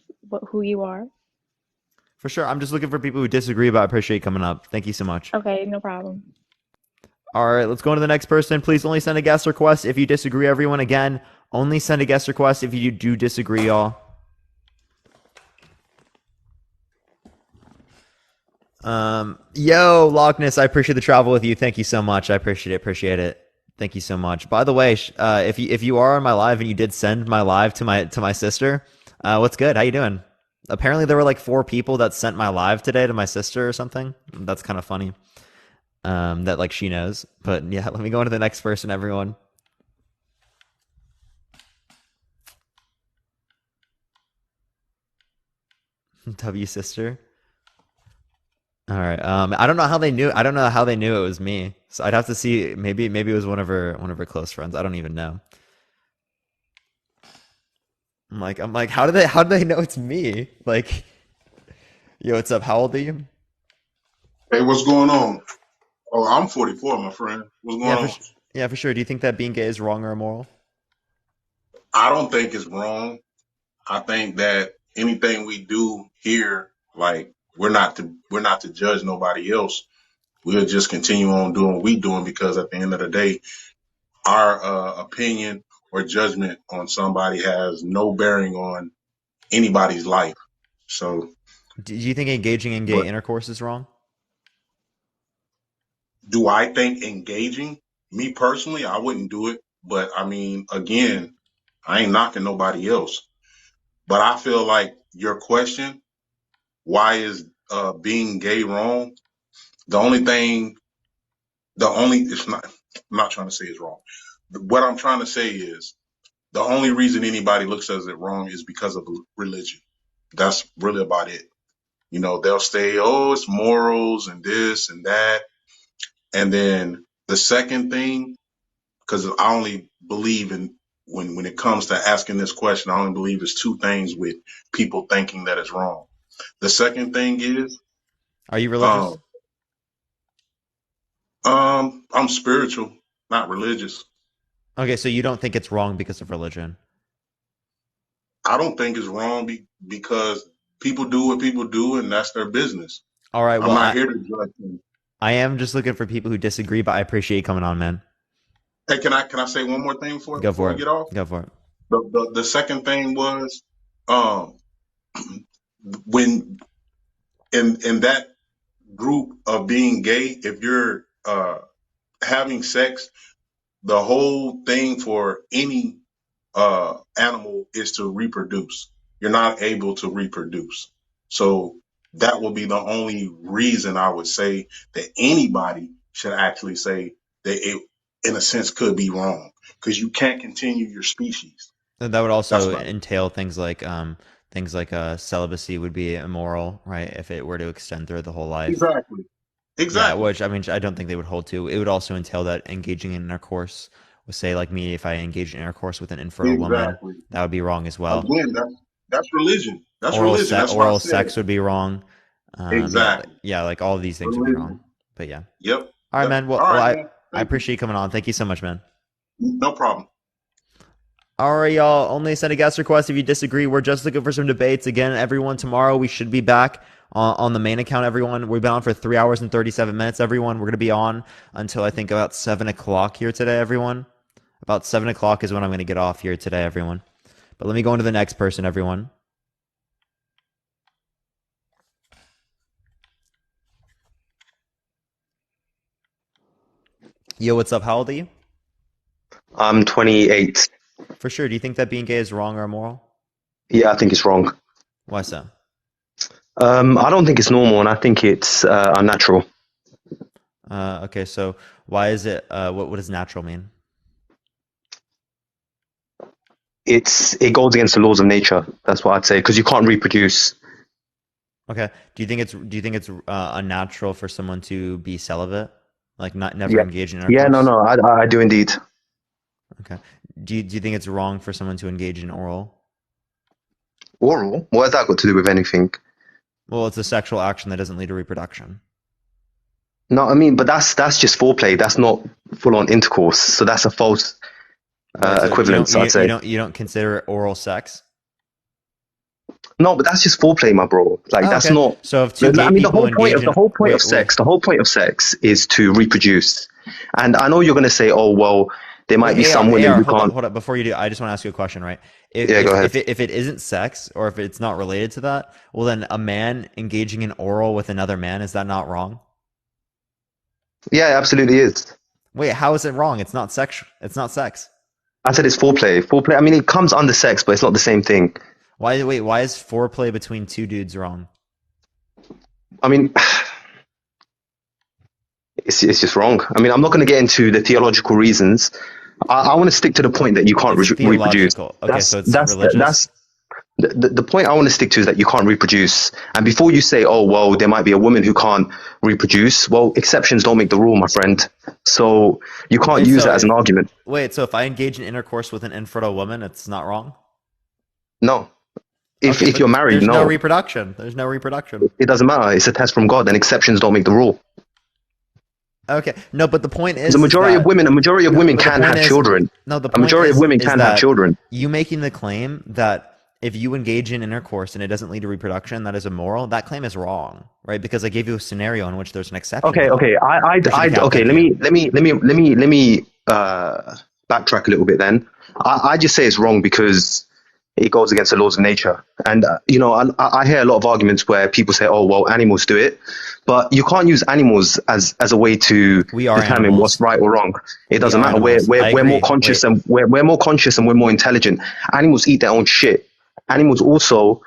who you are. For sure. I'm just looking for people who disagree, but I appreciate you coming up. Thank you so much. Okay, no problem. All right, let's go on to the next person. Please only send a guest request if you disagree, everyone. Again, only send a guest request if you do disagree, y'all. Yo, Loch Ness, I appreciate the travel with you. Thank you so much. I appreciate it. Appreciate it. Thank you so much. By the way, if you are on my live and you did send my live to my sister, what's good? How you doing? Apparently there were like 4 people that sent my live today to my sister or something. That's kind of funny. That like she knows. But yeah, let me go on to the next person, everyone. W sister. All right. I don't know how they knew. I don't know how they knew it was me. So I'd have to see. Maybe it was one of her close friends. I don't even know. I'm like, how do they know it's me? Like, yo, what's up? How old are you? Hey, what's going on? Oh, I'm 44, my friend. What's Yeah, going on? yeah, for sure. Do you think that being gay is wrong or immoral? I don't think it's wrong. I think that anything we do here, like we're not to judge nobody else. We'll just continue on doing what we doing because at the end of the day, our opinion or judgment on somebody has no bearing on anybody's life. So, Do you think engaging in gay but intercourse is wrong? do I think engaging? Me personally, I wouldn't do it. But I mean, again, I ain't knocking nobody else. But I feel like your question, why is being gay wrong? The only thing, it's not, I'm not trying to say it's wrong. What I'm trying to say is the only reason anybody looks at it wrong is because of religion. That's really about it. You know, they'll say, oh, it's morals and this and that. And then the second thing, because I only believe in when it comes to asking this question, I only believe there's two things with people thinking that it's wrong. The second thing is, Are you religious? um, I'm spiritual, not religious. Okay, so you don't think it's wrong because of religion. I don't think it's wrong because people do what people do, and that's their business. All right, I'm well, not here to judge them. I am just looking for people who disagree, but I appreciate you coming on, man. Hey, can I say one more thing Go before for I it. get off? Go for it. The second thing was, um, when in that group of being gay, if you're having sex, the whole thing for any animal is to reproduce. You're not able to reproduce. So that would be the only reason I would say that anybody should actually say that it, in a sense, could be wrong because you can't continue your species. That would That's also what I mean. entail things like celibacy would be immoral, right? If it were to extend through the whole life. Exactly. Yeah, Exactly. which I mean, I don't think they would hold to. It would also entail that engaging in intercourse, would say like me, if I engage in intercourse with an infertile woman, Exactly. that would be wrong as well. Again, that's religion. That's religion. That's why I Oral said sex would be wrong. exactly Yeah, like all of these things would be wrong. religion. But yeah. Yep. All right, Yep. man. All right, man. I Thank you. appreciate you coming on. Thank you so much, man. No problem. All right, y'all. Only send a guest request if you disagree. We're just looking for some debates. Again, everyone, tomorrow we should be back on the main account, everyone. We've been on for 3 hours and 37 minutes, everyone. We're going to be on until I think about 7 o'clock here today, everyone. About 7 o'clock is when I'm going to get off here today, everyone. But let me go into the next person, everyone. Yo, what's up? How old are you? I'm 28. For sure. Do you think that being gay is wrong or immoral? Yeah, I think it's wrong. Why so? I don't think it's normal, and I think it's unnatural. Okay, so why is it, what does natural mean? It goes against the laws of nature. That's what I'd say, because you can't reproduce. Okay. Do you think it's unnatural for someone to be celibate? Like never Yeah, engage in yeah, no, intercourse? no, I do indeed. Okay. Do you think it's wrong for someone to engage in oral? Oral? What has that got to do with anything? Well, it's a sexual action that doesn't lead to reproduction. No, I mean, but that's just foreplay. That's not full on intercourse. So that's a false Wait, so equivalence, I'd say. you don't consider oral sex? No, but that's just foreplay, my bro. Like Oh, that's okay. not. So if two I gay mean, the people whole point engage of in wait, sex, the whole point of sex is to reproduce. And I know you're going to say, oh well, there might be wait, some women who can't. hold up. Before you do, I just want to ask you a question, right? Yeah, go ahead. If it isn't sex or if it's not related to that, well, then a man engaging in oral with another man, is that not wrong? Yeah, it absolutely is. Wait, how is it wrong? It's not sex. It's not sex. I said it's foreplay. Foreplay. I mean, it comes under sex, but it's not the same thing. Why is foreplay between two dudes wrong? I mean, it's just wrong. I mean, I'm not going to get into the theological reasons. I want to stick to the point that you can't It's reproduce. theological. Okay, so it's religious. The point I want to stick to is that you can't reproduce. And before you say, oh, well, there might be a woman who can't reproduce, well, exceptions don't make the rule, my friend. So you can't Wait, use so that as an argument. so if I engage in intercourse with an infertile woman, it's not wrong? No. Okay, If but you're married, there's no no. reproduction. There's no reproduction. It doesn't matter. It's a test from God, and exceptions don't make the rule. Okay, no, but the point is, A majority of women but the can point have is, children. no, the A point majority of women is can have that children. you making the claim that if you engage in intercourse and it doesn't lead to reproduction, that is immoral. That claim is wrong, right? Because I gave you a scenario in which there's an exception to that. Okay. Okay. Thank you. Let me backtrack a little bit. Then I just say it's wrong because it goes against the laws of nature. And I hear a lot of arguments where people say, "Oh, well, animals do it," but you can't use animals as a way to We are determine animals. what's right or wrong. It We doesn't are matter. animals. I We're more agree. conscious Wait. and we're more conscious and we're more intelligent. Animals eat their own shit. Animals also,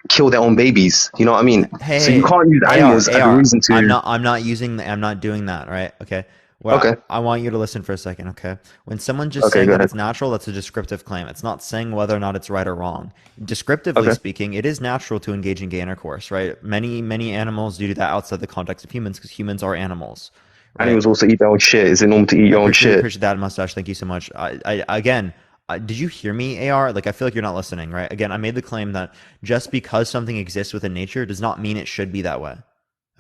kill their own babies. You know what I mean? So you Hey, can't use animals as a reason to. I'm not doing that, right? Okay. Well, Okay. I want you to listen for a second, okay? When someone just Okay. saying Go that ahead. it's natural, that's a descriptive claim. It's not saying whether or not it's right or wrong. Descriptively Okay. speaking, it is natural to engage in gay intercourse, right? Many animals do that outside the context of humans because humans are animals, right? Animals also eat their own shit. Is it normal to eat your own Really shit? appreciate that, Mustache. Thank you so much. Again, did you hear me, AR? Like, I feel like you're not listening, right? Again, I made the claim that just because something exists within nature does not mean it should be that way.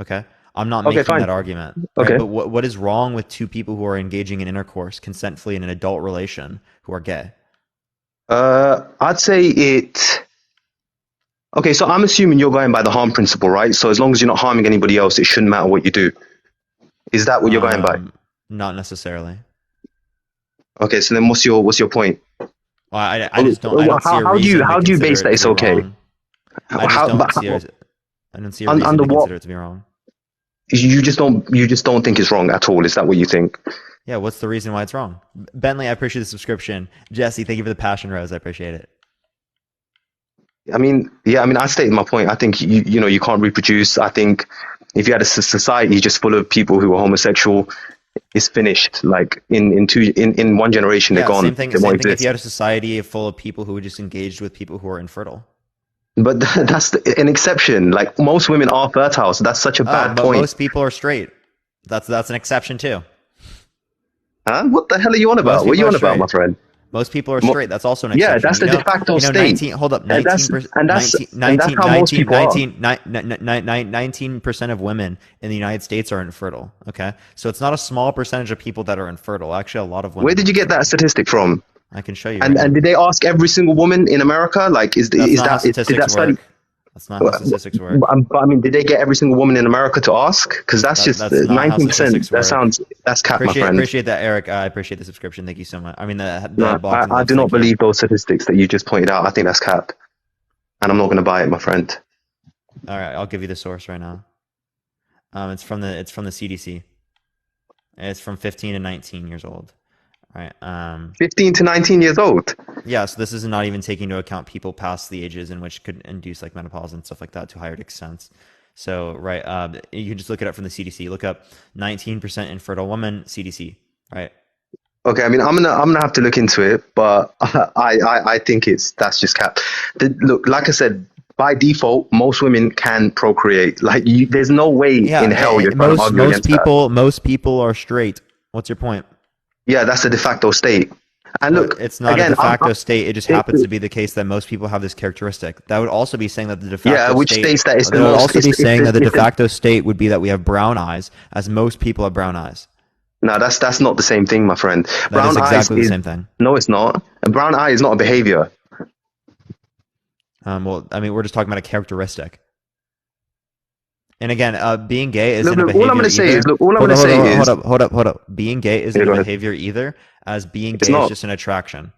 Okay? I'm not Okay, making fine. that argument, right? Okay. But what is wrong with two people who are engaging in intercourse consentfully in an adult relation who are gay? I'd say it. Okay, so I'm assuming you're going by the harm principle, right? So as long as you're not harming anybody else, it shouldn't matter what you do. Is that what you're going by? Not necessarily. Okay, so then what's your point? Well, I just don't. I don't see a reason How to do you consider base it that to it's be okay? wrong. I just don't see a. I don't see a reason Under to what? consider it to be wrong. You just don't think it's wrong at all. Is that what you think? Yeah, what's the reason why it's wrong? Bentley, I appreciate the subscription. Jesse, thank you for the passion rose. I appreciate it. I mean, yeah, I mean, I stated my point. I think you can't reproduce. I think if you had a society just full of people who are homosexual, it's finished. Like in one generation, they're Yeah, gone. same thing. They Same won't thing. If you exist. had a society full of people who were just engaged with people who are infertile. But that's an exception. Like most women are fertile, so that's such a Oh, bad but point. most people are straight. That's an exception too. Huh? What the hell are you on Most about? What are people you are on about, my straight. friend? Most people are straight. That's also an Yeah, exception. that's the de facto state. 19, hold up, And 19%, that's how most people are. 19% of women in the United States are infertile. Okay. So it's not a small percentage of people that are infertile. Actually, a lot of women. Where did you get that statistic from? I can show you. And did they ask every single woman in America? Like, That's not how statistics work. That's not how statistics work. But I mean, did they get every single woman in America to ask? Because that's just That's not how 19%. statistics That work. sounds, that's cap, my friend. Appreciate that, Eric. I appreciate the subscription. Thank you so much. I mean, No, I do not believe those statistics that you just pointed out. I think that's cap. And I'm not going to buy it, my friend. All right, I'll give you the source right now. It's from the CDC. It's from 15 to 19 years old. Right. 15 to 19 years old. Yeah, so this is not even taking into account people past the ages in which could induce like menopause and stuff like that to higher extents. So, right, you can just look it up from the CDC. Look up 19% infertile woman, CDC, right? Okay, I mean, I'm gonna have to look into it, but I think that's just cap. Look, like I said, by default, most women can procreate. Like, there's no way in hell you're trying to argue against that. Most people are straight. What's your point? Yeah, that's the de facto state. And look, it's not again, a de facto state. It just happens to be the case that most people have this characteristic. That would also be saying that the de facto which state, states that it's that the would most. Also be saying that the de facto state would be that we have brown eyes, as most people have brown eyes. No, that's not the same thing, my friend. That is exactly the same thing. No, it's not. A brown eye is not a behavior. Well, I mean, we're just talking about a characteristic. And again, being gay isn't a behavior. All I'm going to say is, hold up. Being gay isn't a behavior either, as being gay is just an attraction.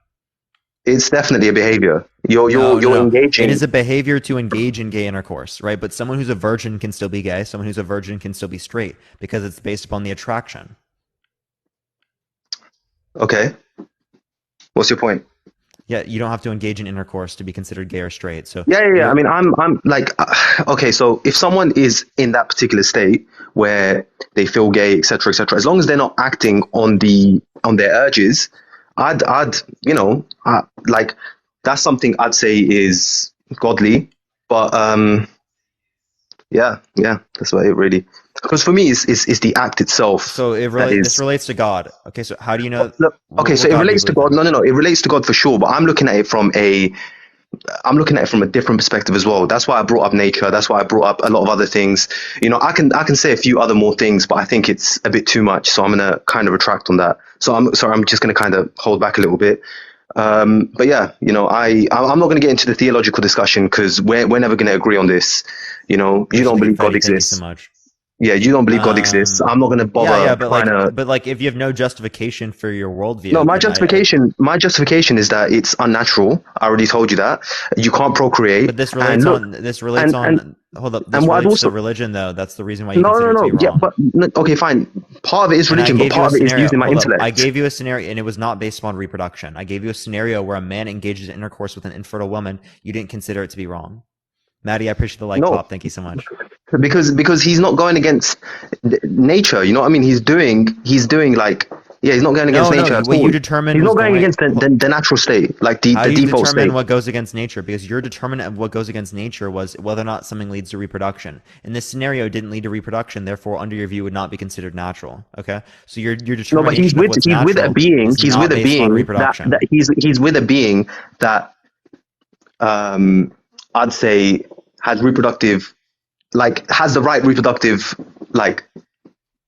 It's definitely a behavior. You're engaging. It is a behavior to engage in gay intercourse, right? But someone who's a virgin can still be gay. Someone who's a virgin can still be straight because it's based upon the attraction. Okay. What's your point? Yeah, you don't have to engage in intercourse to be considered gay or straight. So yeah. I mean, I'm like, okay. So if someone is in that particular state where they feel gay, etc., as long as they're not acting on their urges, I'd like that's something I'd say is godly. But yeah, that's what it really. Because for me, it's the act itself. So this relates to God. Okay, so how do you know? Okay, so it relates to God. No, it relates to God for sure. But I'm looking at it from a different perspective as well. That's why I brought up nature. That's why I brought up a lot of other things. You know, I can say a few other more things, but I think it's a bit too much. So I'm gonna kind of retract on that. So I'm just gonna kind of hold back a little bit. But yeah, you know, I'm not going to get into the theological discussion because we're never going to agree on this. You know, you don't believe God exists. So much. Yeah, you don't believe God exists. I'm not going to bother. But if you have no justification for your worldview. No, my justification is that it's unnatural. I already told you that. You can't procreate. But this relates on. Hold up. This relates to religion, though. That's the reason why you consider it to be wrong. Yeah, but okay, fine. Part of it is religion, but part of it is using my intellect. I gave you a scenario, and it was not based upon reproduction. I gave you a scenario where a man engages in intercourse with an infertile woman. You didn't consider it to be wrong. Maddie, I appreciate the pop. Thank you so much. Because he's not going against nature. You know what I mean? He's doing like. Yeah, he's not going against nature at all. You determine he's not going against the natural state, like the default state. How do you determine what goes against nature? Because your determinant of what goes against nature was whether or not something leads to reproduction. And this scenario didn't lead to reproduction, therefore, under your view, would not be considered natural. Okay, so your determination. No, but he's with a being. He's with a being that he's with a being that I'd say has reproductive, like has the right reproductive, like.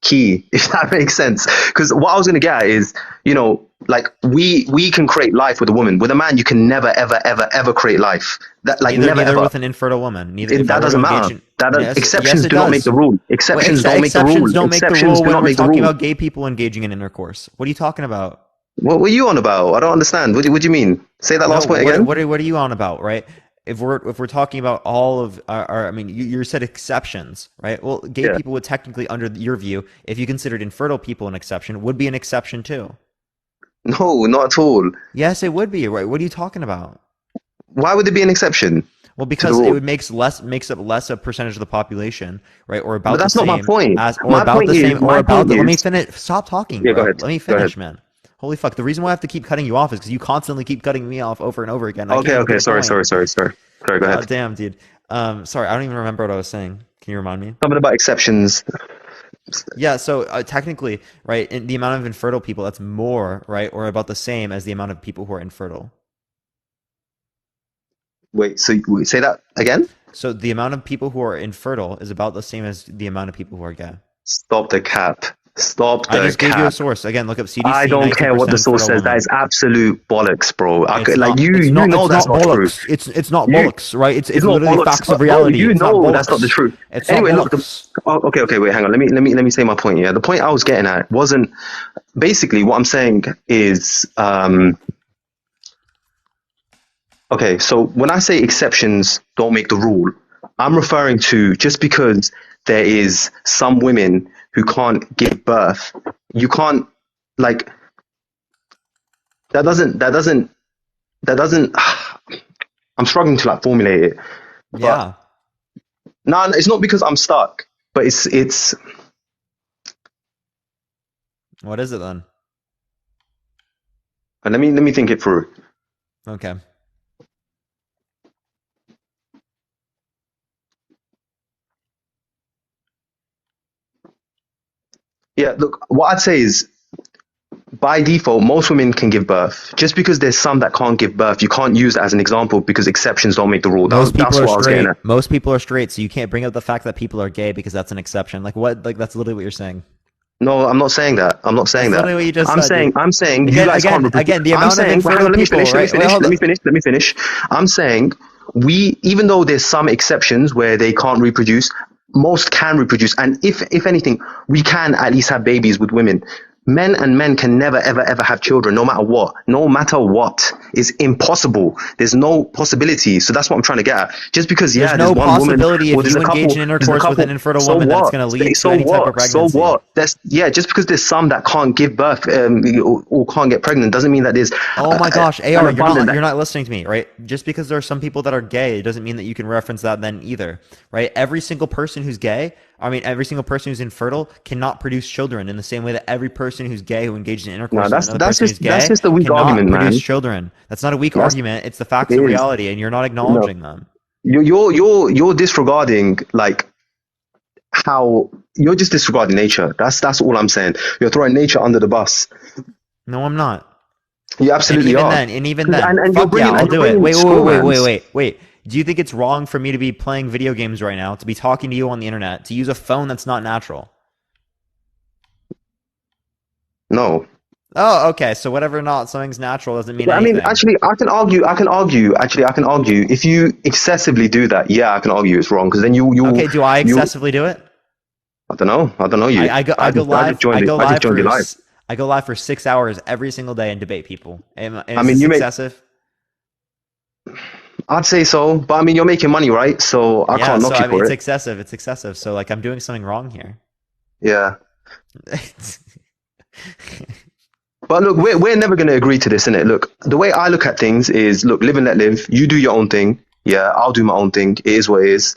Key, if that makes sense. Because what I was going to get at is, you know, like we can create life with a woman. With a man, you can never, ever create life. That like never ever with an infertile woman. That doesn't matter. Exceptions do not make the rule. Exceptions don't make the rule. Exceptions do not make the rule. We're talking about gay people engaging in intercourse. What are you talking about? What were you on about? I don't understand. What do you mean? Say that last point again. What are you on about? Right. if we're talking about all of I mean, you said exceptions, right? Well, gay Yeah. people would technically, under your view, if you considered infertile people an exception, would be an exception too. No, not at all. Yes, it would be, right? What are you talking about? Why would there be an exception Well, to the because it rule? would makes up less a percentage of the population, right? Or But about the that's not my same point. as, or My about point the is, same, or about the. Let me is, finish. Stop talking, yeah, go bro. ahead. Let me Go ahead. finish, man. Holy fuck! The reason why I have to keep cutting you off is because you constantly keep cutting me off over and over again. I can't Okay, even get okay. a Sorry, point. sorry, sorry, sorry. Sorry, go God ahead. damn, dude. Sorry, I don't even remember what I was saying. Can you remind me? Something about exceptions. Yeah, so technically, right, in the amount of infertile people, that's more, right, or about the same as the amount of people who are infertile. Wait, so say that again? So the amount of people who are infertile is about the same as the amount of people who are gay. Stop the cap. Stop I the just gave you a cap. source. Again, look up I CDC, don't care what the 19% source fertile says. That women. is absolute bollocks, bro. It's Like not. It's you not. know It's that's not not true. bollocks. It's not You, bollocks, right? it's It's not literally bollocks, facts of bro. reality. You It's not know that's not the bollocks. truth. It's not Anyway, look. bollocks. Okay, okay. Wait, hang on. Let me say my point. Yeah, the point I was getting at wasn't basically what I'm saying is okay. So when I say exceptions don't make the rule, I'm referring to just because there is some women who can't give birth, you can't like that doesn't I'm struggling to like formulate it, but Yeah. no, it's not because I'm stuck, but it's What is it then? let me think it through. Okay. Yeah, look, what I'd say is by default most women can give birth. Just because there's some that can't give birth, you can't use that as an example because exceptions don't make the rule. Most people That's are what I was getting straight. at. Most people are straight, so you can't bring up the fact that people are gay because that's an exception. Like what? Like that's literally what you're saying. No, I'm not saying that. I'm not saying That's that. literally what you just I'm said, saying dude. I'm saying you Again, guys can't again, reproduce. again. The I'm amount of saying, well, hang infertile on, let me people, finish. right? Wait, hold on. Let me finish. I'm saying even though there's some exceptions where they can't reproduce, most can reproduce, and if anything, we can at least have babies with women. Men can never ever ever have children, no matter what. No matter what, it's impossible. There's no possibility. So that's what I'm trying to get at. Just because There's there's no one woman possibility or if you engage in there's a intercourse with an couple. infertile So woman that it's what? going to lead to So any type of what? So pregnancy. what? That's yeah. Just because there's some that can't give birth or can't get pregnant doesn't mean that there's Oh my gosh, an AR, abundant. you're not listening to me, right? Just because there are some people that are gay, it doesn't mean that you can reference that then either, right? Every single person who's gay, every single person who's infertile cannot produce children in the same way that every person who's gay who engages in No, intercourse with another person who's that's gay just a weak cannot argument, produce man. children. That's not a weak That's argument. It's the facts it of is. reality, and you're not No, acknowledging them. you're disregarding like how you're just disregarding nature. That's all I'm saying. You're throwing nature under the bus. No, I'm not. You absolutely are. And even then, And fuck yeah, I'll you're do it. bringing Wait, wait, wait, wait, wait, strawmans. wait, wait. Do you think it's wrong for me to be playing video games right now, to be talking to you on the internet, to use a phone that's not natural? No. Oh, okay. So whatever not something's natural doesn't mean I mean, anything. actually, I can argue. Actually, I can argue. If you excessively do that, yeah, I can argue it's wrong because then Okay, do I you. excessively do it? I don't know. I don't know you. I go I just live. joined it. I just joined your live. I go live for 6 hours every single day and debate people. I Is mean, this you make. excessive? I'd say so, but I mean, you're making money, right? So I Yeah. can't So knock you I mean, for it's it. excessive. It's excessive. So like, I'm doing something wrong here. Yeah. But look, we're never going to agree to this, innit? Look, the way I look at things is, look, live and let live. You do your own thing. Yeah, I'll do my own thing. It is what it is.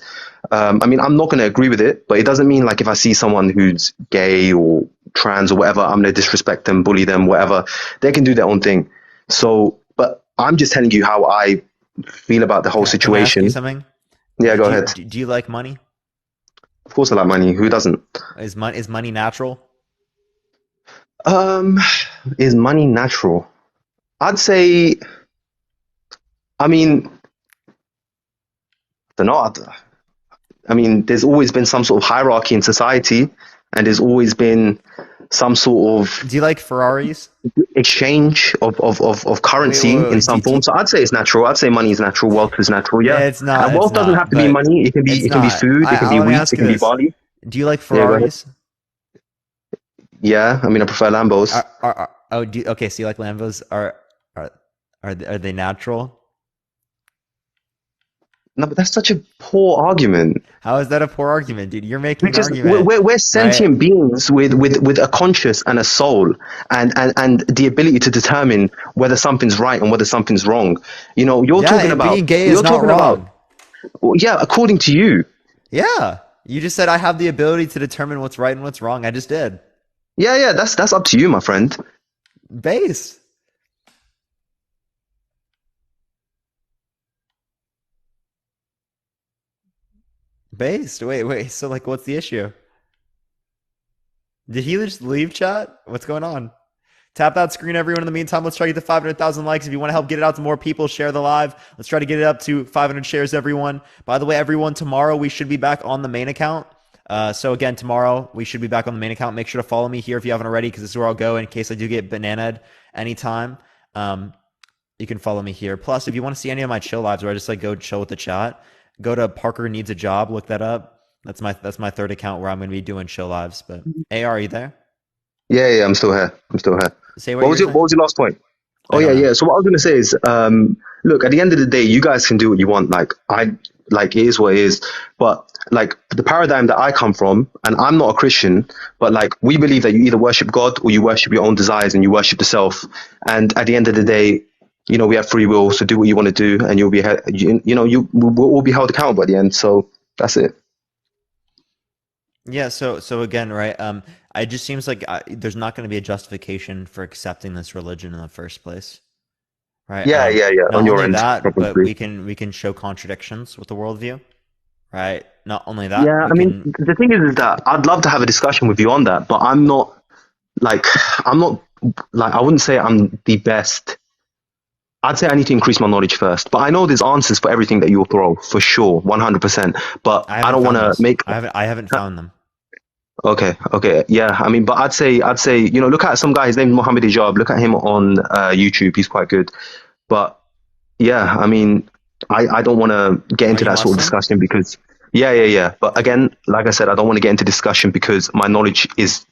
I mean, I'm not going to agree with it, but it doesn't mean like if I see someone who's gay or trans or whatever, I'm going to disrespect them, bully them, whatever. They can do their own thing. So, but I'm just telling you how I feel about the whole Can I ask you situation. something? Yeah, go ahead. Do you like money? Of course, I like money. Who doesn't? Is money natural? Um, is money natural? I'd say. I mean, I don't know. I mean, there's always been some sort of hierarchy in society, and there's always been some sort of Do you like Ferraris? exchange of currency in Wait. some form. So I'd say it's natural. I'd say money is natural. Wealth is natural. Yeah, It's not. and It's wealth doesn't have not. to be But money. it's It can be not. food. It can be Let me wheat. ask It you can be this: barley. Do you like Yeah, go ahead. Ferraris? Yeah, I mean, I prefer Lambos. Okay. So you like Lambos? Are they natural? No, but that's such a poor argument. How is that a poor argument, dude? You're making an We're, argument, we're right? sentient beings with a conscious and a soul, and the ability to determine whether something's right and whether something's wrong. You know, Yeah, and being gay is you're not talking about, wrong. well, yeah, according to you. Yeah. You just said I have the ability to determine what's right and what's wrong. I just did. Yeah, that's up to you, my friend. Base. Based. Wait. So, like, what's the issue? Did he just leave chat? What's going on? Tap that screen, everyone. In the meantime, let's try to get to 500,000 likes. If you want to help get it out to more people, share the live. Let's try to get it up to 500 shares, everyone. By the way, everyone, tomorrow we should be back on the main account. So again, tomorrow we should be back on the main account. Make sure to follow me here if you haven't already, because this is where I'll go in case I do get bananaed anytime. You can follow me here. Plus, if you want to see any of my chill lives where I just like go chill with the chat, go to Parker Needs a Job. Look that up. That's my third account where I'm going to be doing chill lives. But AR, are you there? Yeah, I'm still here. I'm still here. Say what you're saying. What was your last point? Oh I don't know. yeah. So what I was gonna say is, look, at the end of the day, you guys can do what you want. Like it is what it is. But like the paradigm that I come from, and I'm not a Christian, but like we believe that you either worship God or you worship your own desires and you worship yourself. And at the end of the day, you know, we have free will, so do what you want to do, and you'll be, we'll all be held accountable at the end. So that's it. Yeah, so again, right? It just seems like there's not going to be a justification for accepting this religion in the first place, right? Yeah. Not On your only end, that, but probably. we can show contradictions with the worldview, right? Not only that, Yeah, we I mean, can. the thing is that I'd love to have a discussion with you on that, but like, I'm not, I wouldn't say I'm the best. I'd say I need to increase my knowledge first, but I know there's answers for everything that you'll throw, for sure, 100%. But I I haven't don't want found to those. make, I haven't found them. okay, yeah. I mean, but I'd say, you know, look at some guy. His name's Mohammed Ijab. Look at him on YouTube. He's quite good. But yeah, I mean, I don't want to get Are into you that sort of Muslim? discussion because, yeah. But again, like I said, I don't want to get into discussion because my knowledge is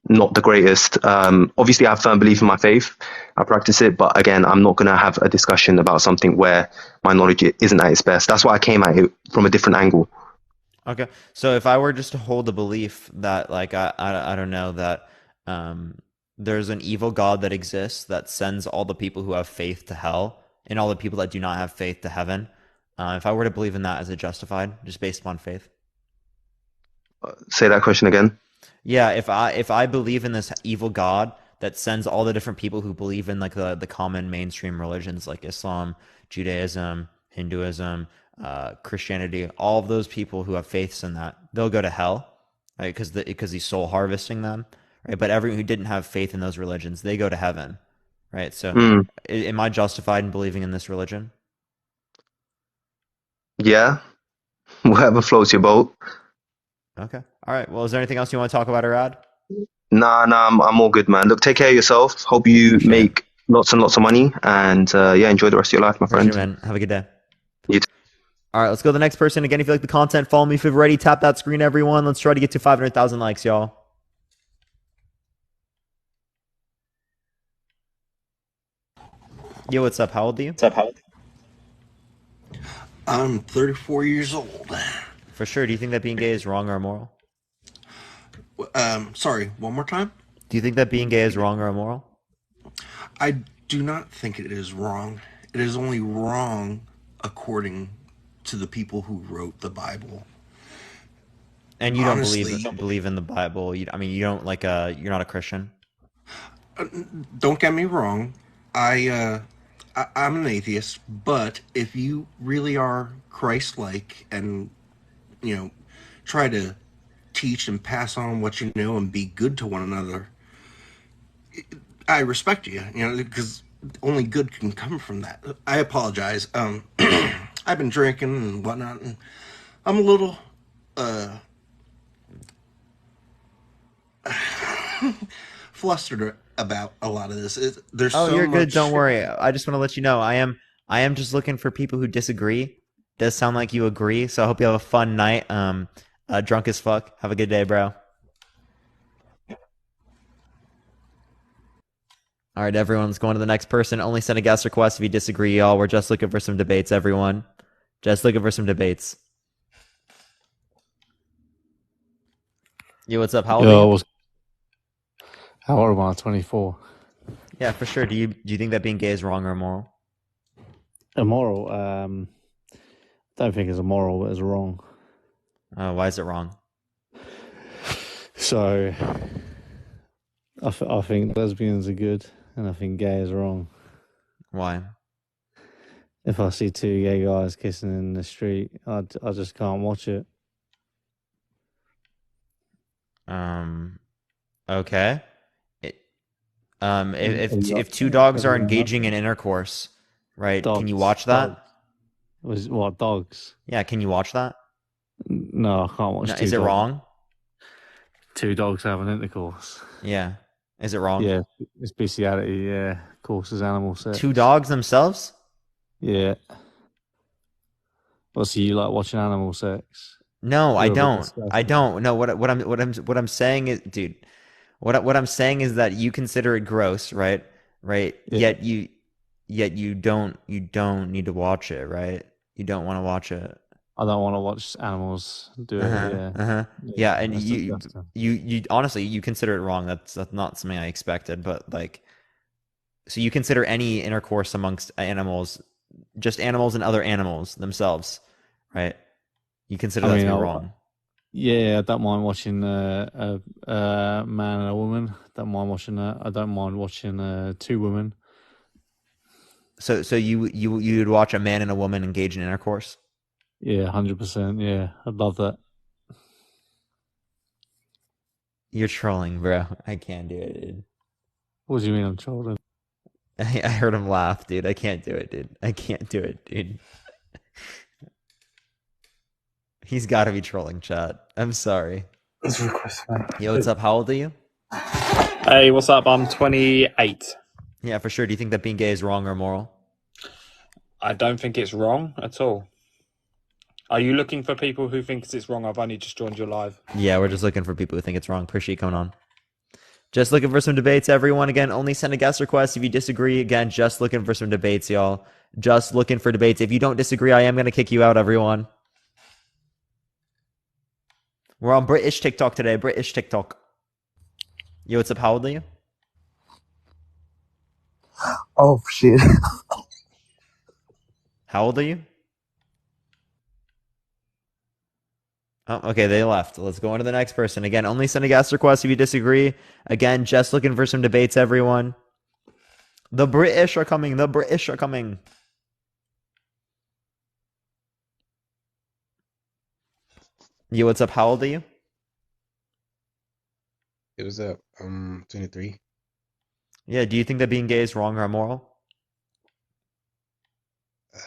not the greatest. Obviously, I have firm belief in my faith. I practice it, but again, I'm not going to have a discussion about something where my knowledge isn't at its best. That's why I came at it from a different angle. Okay, so if I were just to hold the belief that, like, I don't know, that there's an evil God that exists that sends all the people who have faith to hell and all the people that do not have faith to heaven, if I were to believe in that, is it justified just based upon faith? Say that question again. Yeah, if I believe in this evil God that sends all the different people who believe in like the common mainstream religions like Islam, Judaism, Hinduism, Christianity, all of those people who have faiths in that, they'll go to hell, right? Because he's soul harvesting them, right? But everyone who didn't have faith in those religions, they go to heaven, right? So, Mm, am I justified in believing in this religion? yeah, whatever floats your boat. Okay, all right. Well, is there anything else you want to talk about or add? Nah, I'm all good, man. Look, take care of yourself. Hope you Appreciate it. make lots and lots of money, and yeah, enjoy the rest of your life, my Appreciate it, friend. man. Have a good day. You too. All right, let's go to the next person. Again, if you like the content, follow me if you're ready. Tap that screen, everyone. Let's try to get to 500,000 likes, y'all. Yo, what's up? How old are you? I'm 34 years old. For sure. Do you think that being gay is wrong or immoral? Sorry, one more time? Do you think that being gay is wrong or immoral? I do not think it is wrong. It is only wrong according to the people who wrote the Bible. And you don't Honestly, believe in the Bible. I mean, you don't like you're not a Christian. don't get me wrong. I'm an atheist, but if you really are Christ-like and, you know, try to teach and pass on what you know and be good to one another, I respect you, you know, because only good can come from that. I apologize. I've been drinking and whatnot, and I'm a little flustered about a lot of this. There's Oh, so you're good. much. Don't worry. I just want to let you know I am just looking for people who disagree. Does sound like you agree, so I hope you have a fun night. Drunk as fuck. Have a good day, bro. All right, everyone, let's go on to the next person. Only send a guest request if you disagree, y'all. We're just looking for some debates, everyone. Just looking for some debates. Yo, what's up? How old are Yo, you? how old am I? 24. Yeah, for sure. Do you think that being gay is wrong or immoral? Immoral. Don't think it's immoral, but it's wrong. Why is it wrong? So, I think lesbians are good, and I think gay is wrong. Why? If I see two gay guys kissing in the street, I just can't watch it. Okay. It, Have you if got, two dogs have are you got an engaging in answer? intercourse, right? Can you Dogs. watch that? What, dogs? Yeah, can you watch that? No, I can't watch No, is it dogs. wrong? Two dogs having intercourse. Yeah. Is it wrong? Yeah, it's bestiality. Yeah, of course, it's animal sex. Two dogs themselves? Yeah. Well, so you like watching animal sex? No, I You're a bit don't. I disgusting. don't. No, what I'm saying is, dude, what I'm saying is that you consider it gross, right? Right? Yeah. Yet you don't need to watch it, right? You don't want to watch it. I don't want to watch animals do it. Uh-huh. Yeah. Uh-huh. Yeah. Yeah, and That's you disgusting. you you honestly you consider it wrong. That's not something I expected, but like so you consider any intercourse amongst animals, just animals and other animals themselves, right? You consider I that to mean, be wrong. yeah, I don't mind watching a man and a woman. Don't mind watching that. I don't mind watching two women. So you'd watch a man and a woman engage in intercourse? Yeah, 100%. Yeah, I'd love that. You're trolling, bro. I can't do it, dude. What do you mean I'm trolling? I heard him laugh, dude. I can't do it, dude. I can't do it, dude. He's got to be trolling, chat. I'm sorry. Yo, what's up? How old are you? Hey, what's up? I'm 28. Yeah, for sure. Do you think that being gay is wrong or moral? I don't think it's wrong at all. Are you looking for people who think it's wrong? I've only just joined your live. Yeah, we're just looking for people who think it's wrong. Appreciate you coming on. Just looking for some debates, everyone. Again, only send a guest request if you disagree. Again, just looking for some debates, y'all. Just looking for debates. If you don't disagree, I am going to kick you out, everyone. We're on British TikTok today. British TikTok. Yo, what's up? How old are you? Oh shit. How old are you? Oh, okay, they left. Let's go on to the next person. Again, only send a guest request if you disagree. Again, just looking for some debates, everyone. The British are coming. The British are coming. Yo, what's up? How old are you? It was up. 23. Yeah, do you think that being gay is wrong or immoral?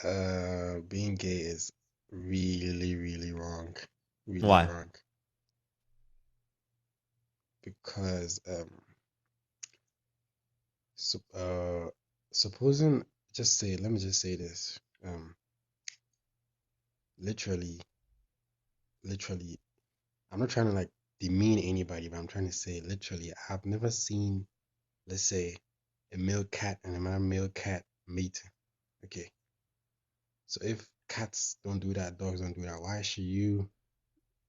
Being gay is really, really wrong. Really Why? wrong. Because so, supposing let me just say this. Literally, I'm not trying to like demean anybody, but I'm trying to say literally, I've never seen, let's say, a male cat and another male cat mating. Okay. So if cats don't do that, dogs don't do that, why should you,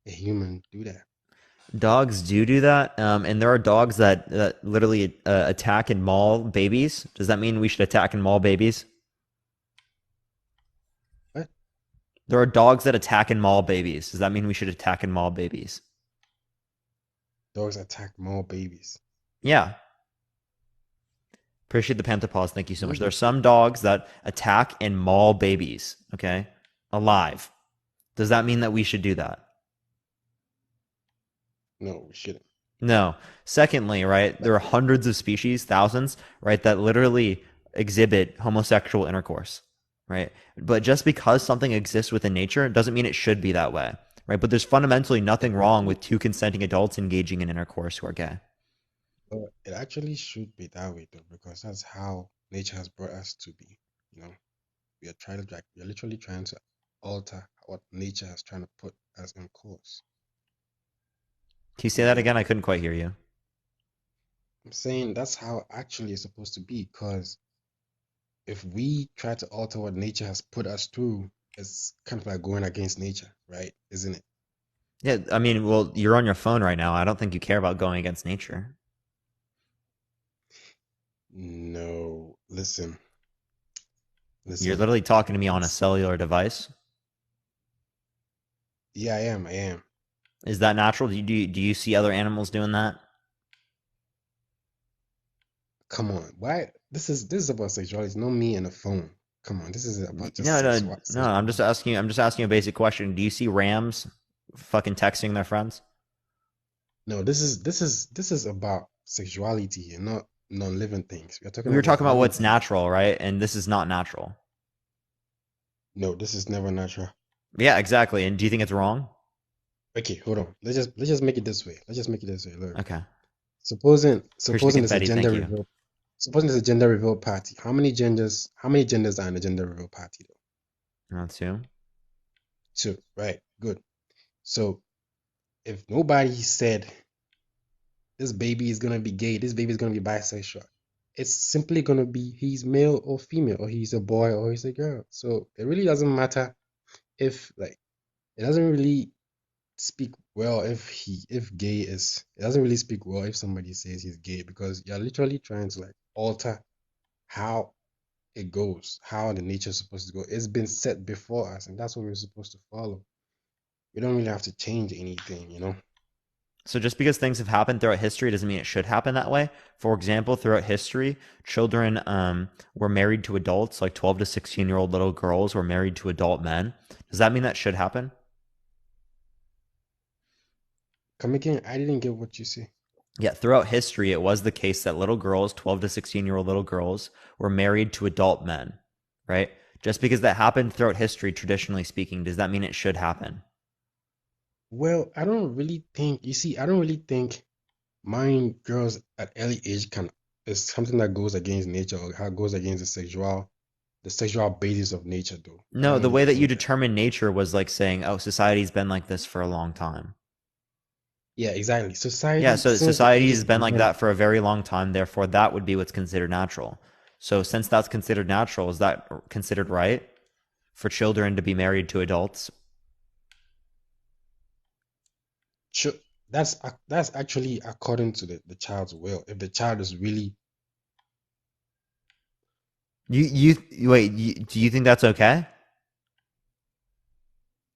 a human, do that? Dogs do that, and there are dogs that literally attack and maul babies. Does that mean we should attack and maul babies? What? There are dogs that attack and maul babies. Does that mean we should attack and maul babies? Dogs attack more babies. Yeah. Appreciate the Panther Thank you so much. There are some dogs that attack and maul babies, okay? Alive. Does that mean that we should do that? No, we shouldn't. No. Secondly, right, there are hundreds of species, thousands, right, that literally exhibit homosexual intercourse, right? But just because something exists within nature doesn't mean it should be that way, right? But there's fundamentally nothing wrong with two consenting adults engaging in intercourse who are gay. But it actually should be that way though, because that's how nature has brought us to be. You know, we are literally trying to alter what nature is trying to put us in course. Can you say that again? I couldn't quite hear you. I'm saying that's how actually it's supposed to be, because if we try to alter what nature has put us through, it's kind of like going against nature, right? Isn't it? Yeah, I mean, well, you're on your phone right now. I don't think you care about going against nature. No, You're listen. literally talking to me on a It's, cellular device. yeah, I am. Is that natural? Do you see other animals doing that? Come on, why? This is about sexuality, not me and the phone. Come on, this is about just No, no, no. I'm just sexuality. asking you. I'm just asking you a basic question. Do you see rams fucking texting their friends? No, this is about sexuality and not non-living things. We are talking We were about talking about living what's things. natural, right? And this is not natural. No, this is never natural. Yeah, exactly. And do you think it's wrong? Okay, hold on. Let's just make it this way. Let's just make it this way. Look, Okay. Appreciate the supposing it's a confetti. gender Thank you. reveal. Supposing it's a gender reveal party. How many genders are in a gender reveal party though? That's two. Two, right? Good. So if nobody said this baby is gonna be gay, this baby is gonna be bisexual, it's simply gonna be he's male or female, or he's a boy or he's a girl. So it really doesn't matter if like it doesn't really speak well if gay is it doesn't really speak well if somebody says he's gay because you're literally trying to like alter how it goes, how the nature is supposed to go. It's been set before us, and that's what we're supposed to follow. We don't really have to change anything. So just because things have happened throughout history doesn't mean it should happen that way. For example, throughout history, children were married to adults, like 12 to 16-year-old little girls were married to adult men. Does that mean that should happen? Come again, I didn't get what you say. Yeah, throughout history, it was the case that little girls, 12 to 16-year-old little girls, were married to adult men, right? Just because that happened throughout history, traditionally speaking, does that mean it should happen? Well, I don't really think marrying girls at early age can is something that goes against nature or how goes against the sexual basis of nature though. I No, don't the really way that you think that. determine nature was like saying, oh, society's been like this for a long time. Yeah, exactly. Yeah, Society so since the society ages has been of like men. that for a very long time. Therefore, that would be what's considered natural. So, since that's considered natural, is that considered right for children to be married to adults? Sure, that's actually according to the child's will. If the child is really, You wait. Do you think that's okay?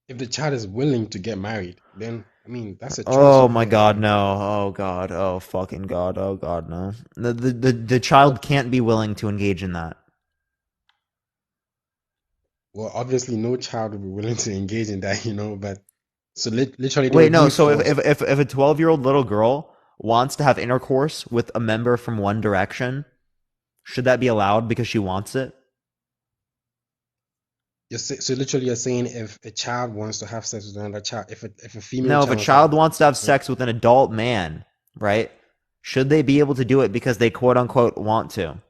if the child is willing to get married, then I mean that's a choice Oh you my have, God, right? no! Oh God! Oh fucking God! Oh God, no! The child Well, can't be willing to engage in that. well, obviously no child will be willing to engage in that. But so literally they Wait, were no. being So if forced. if if, if a 12-year-old little girl wants to have intercourse with a member from One Direction, should that be allowed because she wants it? So literally you're saying if a child wants to have sex with another child, if a female No, if a child wants to have child sex wants to have with, sex with an adult man, right? Should they be able to do it because they quote unquote want to?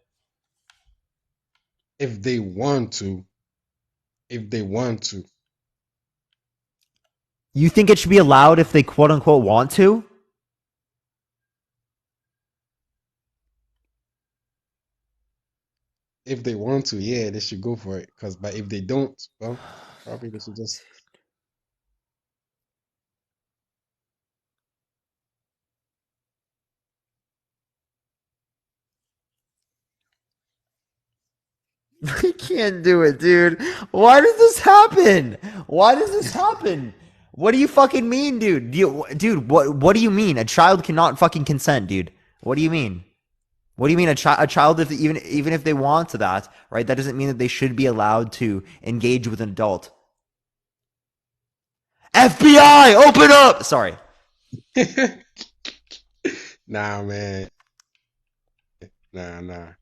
if they want to, if they want to, You think it should be allowed if they quote unquote want to? if they want to, yeah, they should go for it. But if they don't, well, probably they should just. I can't do it, dude. Why does this happen? Why does this happen? What do you fucking mean, dude? Dude, what do you mean? A child cannot fucking consent, dude. What do you mean? What do you mean a child if even if they want to that, right? That doesn't mean that they should be allowed to engage with an adult. FBI, open up. Sorry. Nah, man. Nah.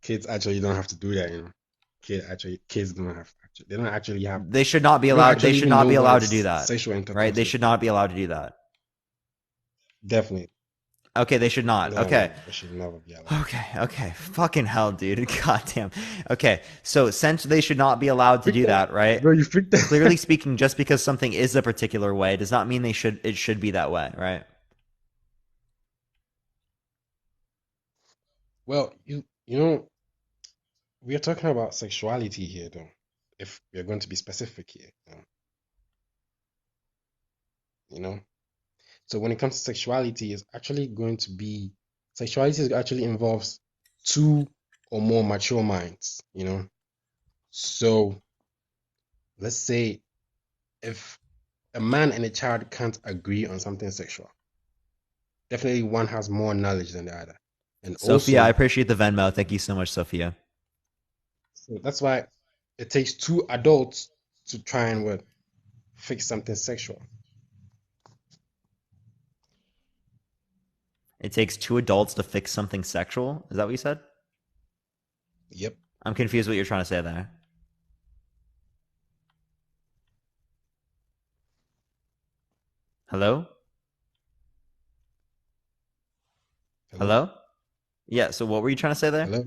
Kids actually don't have to do that. Kids don't have they don't actually have They should not be they don't allowed. They actually should even not know be what allowed to do that, sexual right? intercourse They is. should not be allowed to do that. Definitely. Okay, they should not. Okay. No, they should never be allowed. Okay. Fucking hell, dude. Goddamn. Okay, so since they should not be allowed to Freak do that, that, right? bro. You freaked Clearly that. speaking, just because something is a particular way does not mean it should be that way, right? Well, we are talking about sexuality here, though. if we're going to be specific here, you know. So when it comes to sexuality, it's actually going to be sexuality actually involves two or more mature minds, you know. So let's say if a man and a child can't agree on something sexual, definitely one has more knowledge than the other. And Sophia, I also, appreciate the Venmo. Thank you so much, Sophia. so that's why it takes two adults to try and what fix something sexual. It takes two adults to fix something sexual. Is that what you said? Yep. I'm confused what you're trying to say there. Hello? Hello? Hello? Yeah, so what were you trying to say there? Hello?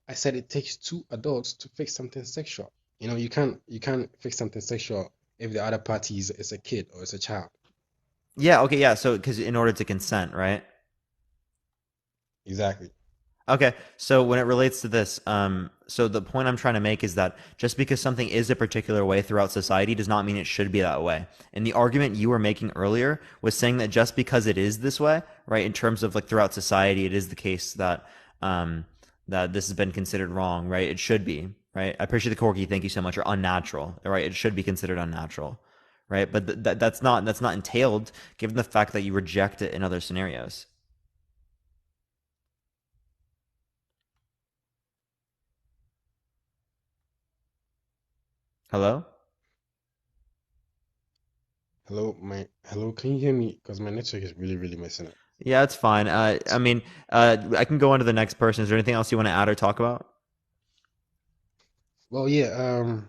I said it takes two adults to fix something sexual. You know, you can't fix something sexual if the other party is a kid or is a child. Yeah, okay, yeah. So, because in order to consent, right? Exactly. Okay, so when it relates to this, so the point I'm trying to make is that just because something is a particular way throughout society does not mean it should be that way. And the argument you were making earlier was saying that just because it is this way, right, in terms of like throughout society, it is the case that that this has been considered wrong, right? It should be, right? I appreciate the corky, thank you so much, or unnatural, right? It should be considered unnatural, right? But that's not entailed given the fact that you reject it in other scenarios. Hello? Hello, can you hear me? Because my network is really, really messing up. Yeah, it's fine. I mean, I can go on to the next person. Is there anything else you want to add or talk about? Well, yeah,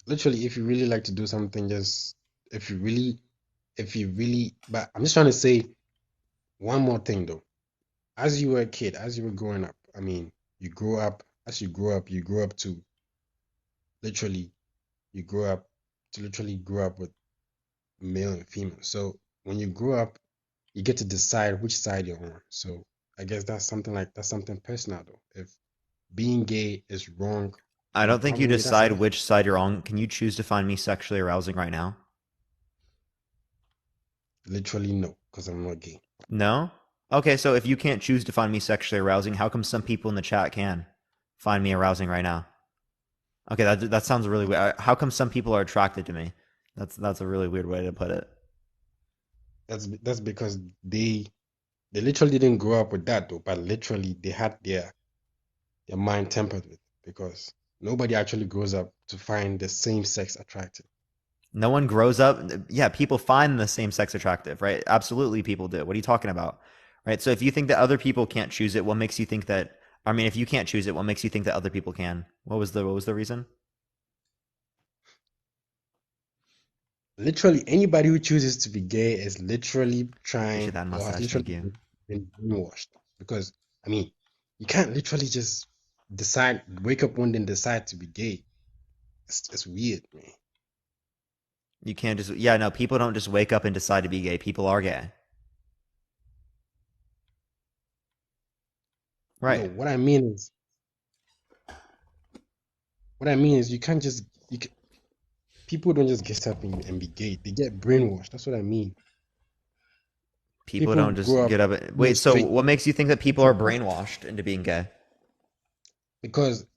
literally if you really like to do something, just if you really but I'm just trying to say one more thing though. As you were a kid, as you were growing up, I mean, you grow up, as you grow up to literally you grow up to literally grow up with male and female. So when you grow up, you get to decide which side you're on. So I guess that's something personal though. If being gay is wrong, I then don't think you probably that's decide life. which side you're on. Can you choose to find me sexually arousing right now? Literally no, because I'm not gay. No? Okay, so if you can't choose to find me sexually arousing, how come some people in the chat can find me arousing right now? Okay, that sounds really weird. How come some people are attracted to me? That's a really weird way to put it. That's because they literally didn't grow up with that though, but literally they had their mind tempered with because nobody actually grows up to find the same sex attractive. No one grows up. Yeah, people find the same sex attractive, right? Absolutely, people do. What are you talking about? Right? So if you think that other people can't choose it, what makes you think that? I mean, if you can't choose it, what makes you think that other people can? What was the reason? Literally anybody who chooses to be gay is literally Appreciate trying that or has mustache. literally Thank you. been brainwashed. Because I mean, you can't literally just wake up one day and decide to be gay. It's weird, man. You can't just. Yeah, no. People don't just wake up and decide to be gay. People are gay. No, Right. what I mean is you can't just people don't just get up and be gay. They get brainwashed. That's what I mean. People People don't grow just up get up. being Wait. So straight what makes you think that people are because brainwashed into being gay?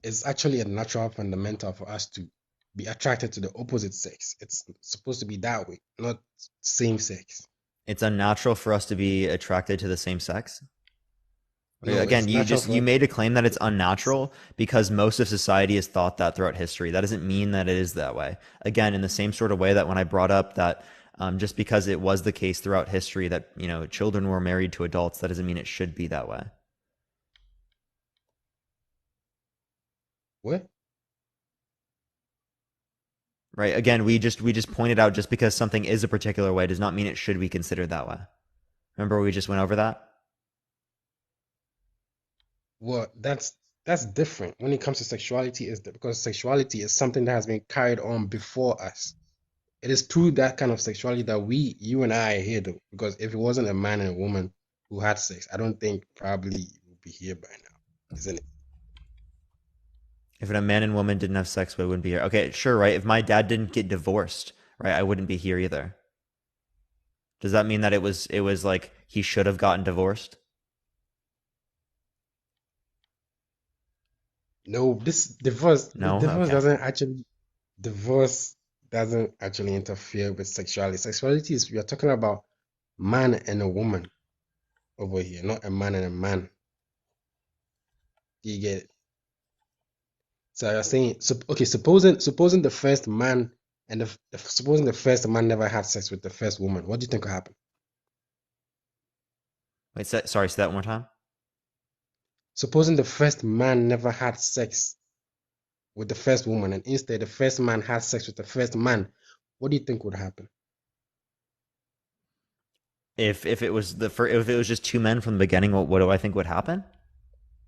it's actually a natural fundamental for us to be attracted to the opposite sex. It's supposed to be that way, not same sex. It's unnatural for us to be attracted to the same sex. No, Again, it's you natural just for you us. made a claim that it's unnatural because most of society has thought that throughout history. That doesn't mean that it is that way. Again, in the same sort of way that when I brought up that just because it was the case throughout history that children were married to adults, that doesn't mean it should be that way. What? Right? Again, we just pointed out just because something is a particular way does not mean it should be considered that way. Remember we just went over that? Well, that's different when it comes to sexuality. Is that because sexuality is something that has been carried on before us. It is through that kind of sexuality that you and I are here, though. Because if it wasn't a man and a woman who had sex, I don't think probably we would be here by now, isn't it? If a man and woman didn't have sex, we wouldn't be here. Okay, sure, right? If my dad didn't get divorced, right, I wouldn't be here either. Does that mean that it was like he should have gotten divorced? No, this No? divorce Okay. doesn't actually interfere with sexuality. Sexuality is we are talking about man and a woman over here, not a man and a man. You get it? So you're saying, so, okay, supposing the first man and supposing the first man never had sex with the first woman, what do you think will happen? Wait, sorry, say that one more time. Supposing the first man never had sex with the first woman, and instead the first man had sex with the first man, what do you think would happen? If if it was just two men from the beginning, what do I think would happen?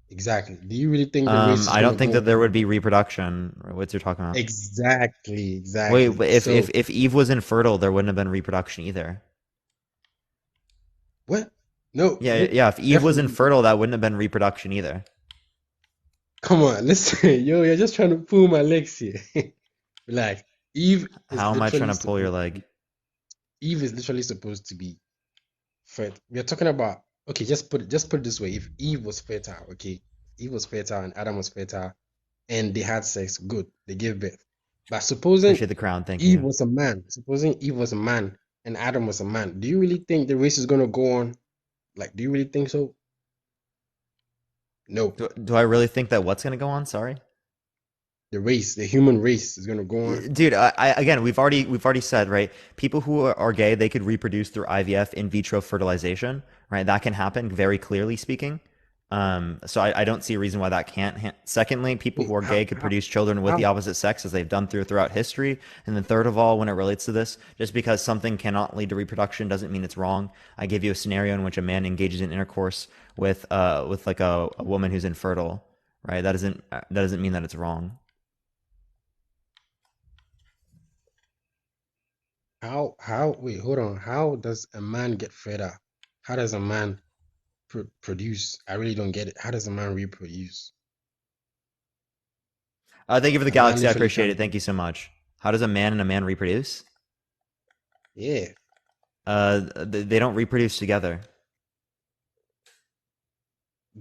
Exactly. Do you really think the race is I gonna don't think go that there on? would be reproduction. What you're talking about? Exactly, Wait, exactly. but So if Eve was infertile, there wouldn't have been reproduction either. what? No, Yeah, yeah. If Eve was definitely. infertile, that wouldn't have been reproduction either. Come on, listen, yo, you're just trying to pull my legs here. Like Eve is How am I trying literally to pull your supposed to leg? be Eve is literally supposed to be fertile. We are talking about, okay, just put it this way. If Eve was fertile, okay, Eve was fertile and Adam was fertile and they had sex, good, they gave birth. But Appreciate the crown. Thank you. Supposing Eve was a man and Adam was a man, do you really think the race is gonna go on? Like, do you really think so? No. Do I really think that what's gonna go on? Sorry. The human race is gonna go on. Dude, again, we've already said, right? People who are gay, they could reproduce through IVF, in vitro fertilization, right? That can happen, very clearly speaking. So I don't see a reason why that can't. Secondly, people Wait, who are how gay could how produce children with the how opposite sex, as they've done throughout history. And then third of all, when it relates to this, just because something cannot lead to reproduction doesn't mean it's wrong. I give you a scenario in which a man engages in intercourse with like a woman who's infertile, right? That doesn't mean that it's wrong. wait, hold on. How does a man get fed up? How does a man produce? I really don't get it. How does a man reproduce? Thank you for the A man galaxy. I literally appreciate can't. it. Thank you so much. How does a man and a man reproduce? Yeah, They don't reproduce together.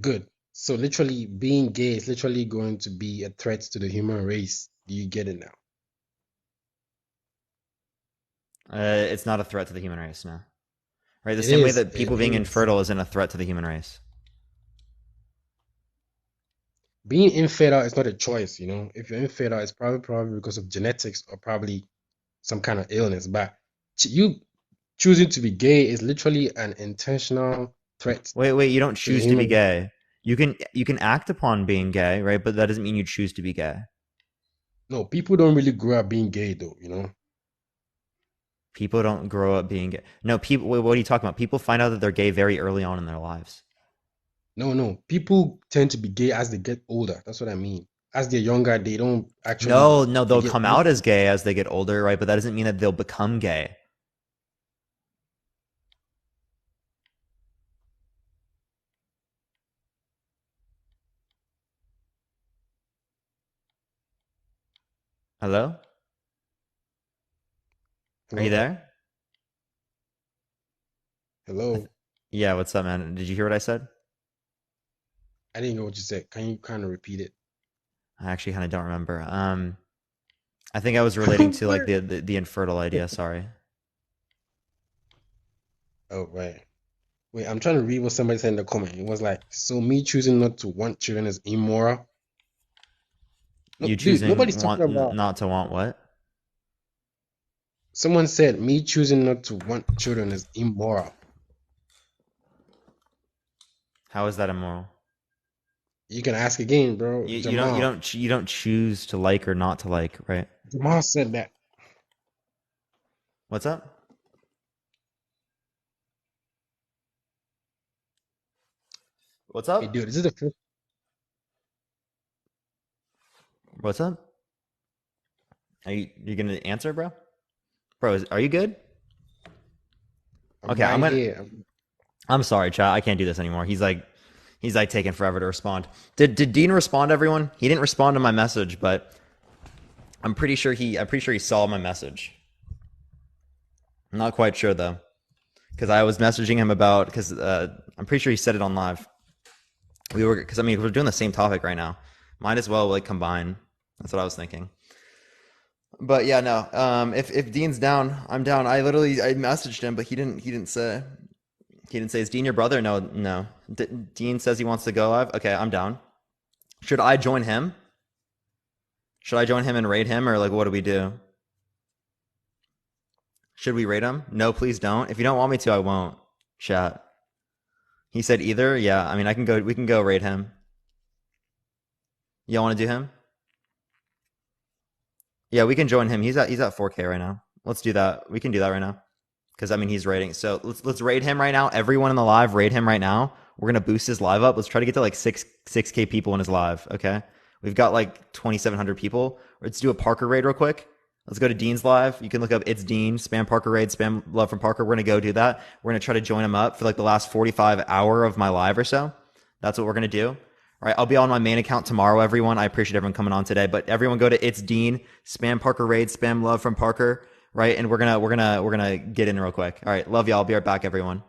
good. So literally being gay is literally going to be a threat to the human race. Do you get it now? It's not a threat to the human race, no. Right? The It same way is. that It people being is. infertile isn't a threat to the human race. Being infertile is not a choice, you know. If you're infertile, it's probably because of genetics or probably some kind of illness. But you choosing to be gay is literally an intentional threat Wait, you don't to the choose to be human. gay. You can act upon being gay, right? But that doesn't mean you choose to be gay. No, people don't really grow up being gay though, you know. People don't grow up being gay. No, people. Wait, what are you talking about? People find out that they're gay very early on in their lives. No, no. People tend to be gay as they get older. That's what I mean. As they're younger, they don't actually No, no, they they'll get come out as gay as they get older, right? But that doesn't mean that they'll become gay. Hello? Are you hello, there? hello. Yeah, what's up, man? Did you hear what I said? I didn't know what you said. Can you kind of repeat it? I actually kind of don't remember. I think I was relating to like What? the infertile idea. Sorry. Oh, right. Wait, I'm trying to read what somebody said in the comment. It was like, so me choosing not to want children is immoral. No, You dude, nobody's choosing talking about. not to want what? Someone said me choosing not to want children is immoral. How is that immoral? You can ask again, bro. You don't choose to like or not to like, right? Jamal said that. What's up? What's Hey, up? dude, this is the first. What's up? You gonna answer, bro? Bro, are you good? I'm Okay, right here. I'm sorry, chat. I can't do this anymore. He's like taking forever to respond. Did Dean respond to everyone? He didn't respond to my message, but I'm pretty sure he saw my message. I'm not quite sure though, because I was messaging him about because I'm pretty sure he said it on live. We're doing the same topic right now. Might as well like combine. That's what I was thinking. But yeah, no. If Dean's down, I'm down. I messaged him, but he didn't say. He didn't say, is Dean your brother? No. Dean says he wants to go live. Okay, I'm down. Should I join him? Should I join him and raid him, or like what do we do? Should we raid him? No, please don't. If you don't want me to, I won't. Chat. He said either. Yeah, I mean, I can go. We can go raid him. Y'all want to do him? Yeah, we can join him. He's at 4K right now. Let's do that. We can do that right now. Because I mean he's raiding. So let's raid him right now. Everyone in the live, raid him right now. We're gonna boost his live up. Let's try to get to like 6K people in his live. Okay. We've got like 2,700 people. Let's do a Parker raid real quick. Let's go to Dean's live. You can look up It's Dean, spam Parker raid, spam love from Parker. We're gonna go do that. We're gonna try to join him up for like the last 45 hour of my live or so. That's what we're gonna do. All right, I'll be on my main account tomorrow, everyone. I appreciate everyone coming on today. But everyone go to It's Dean, spam Parker raid, spam love from Parker. Right, and we're gonna get in real quick. All right, love y'all. I'll be right back, everyone.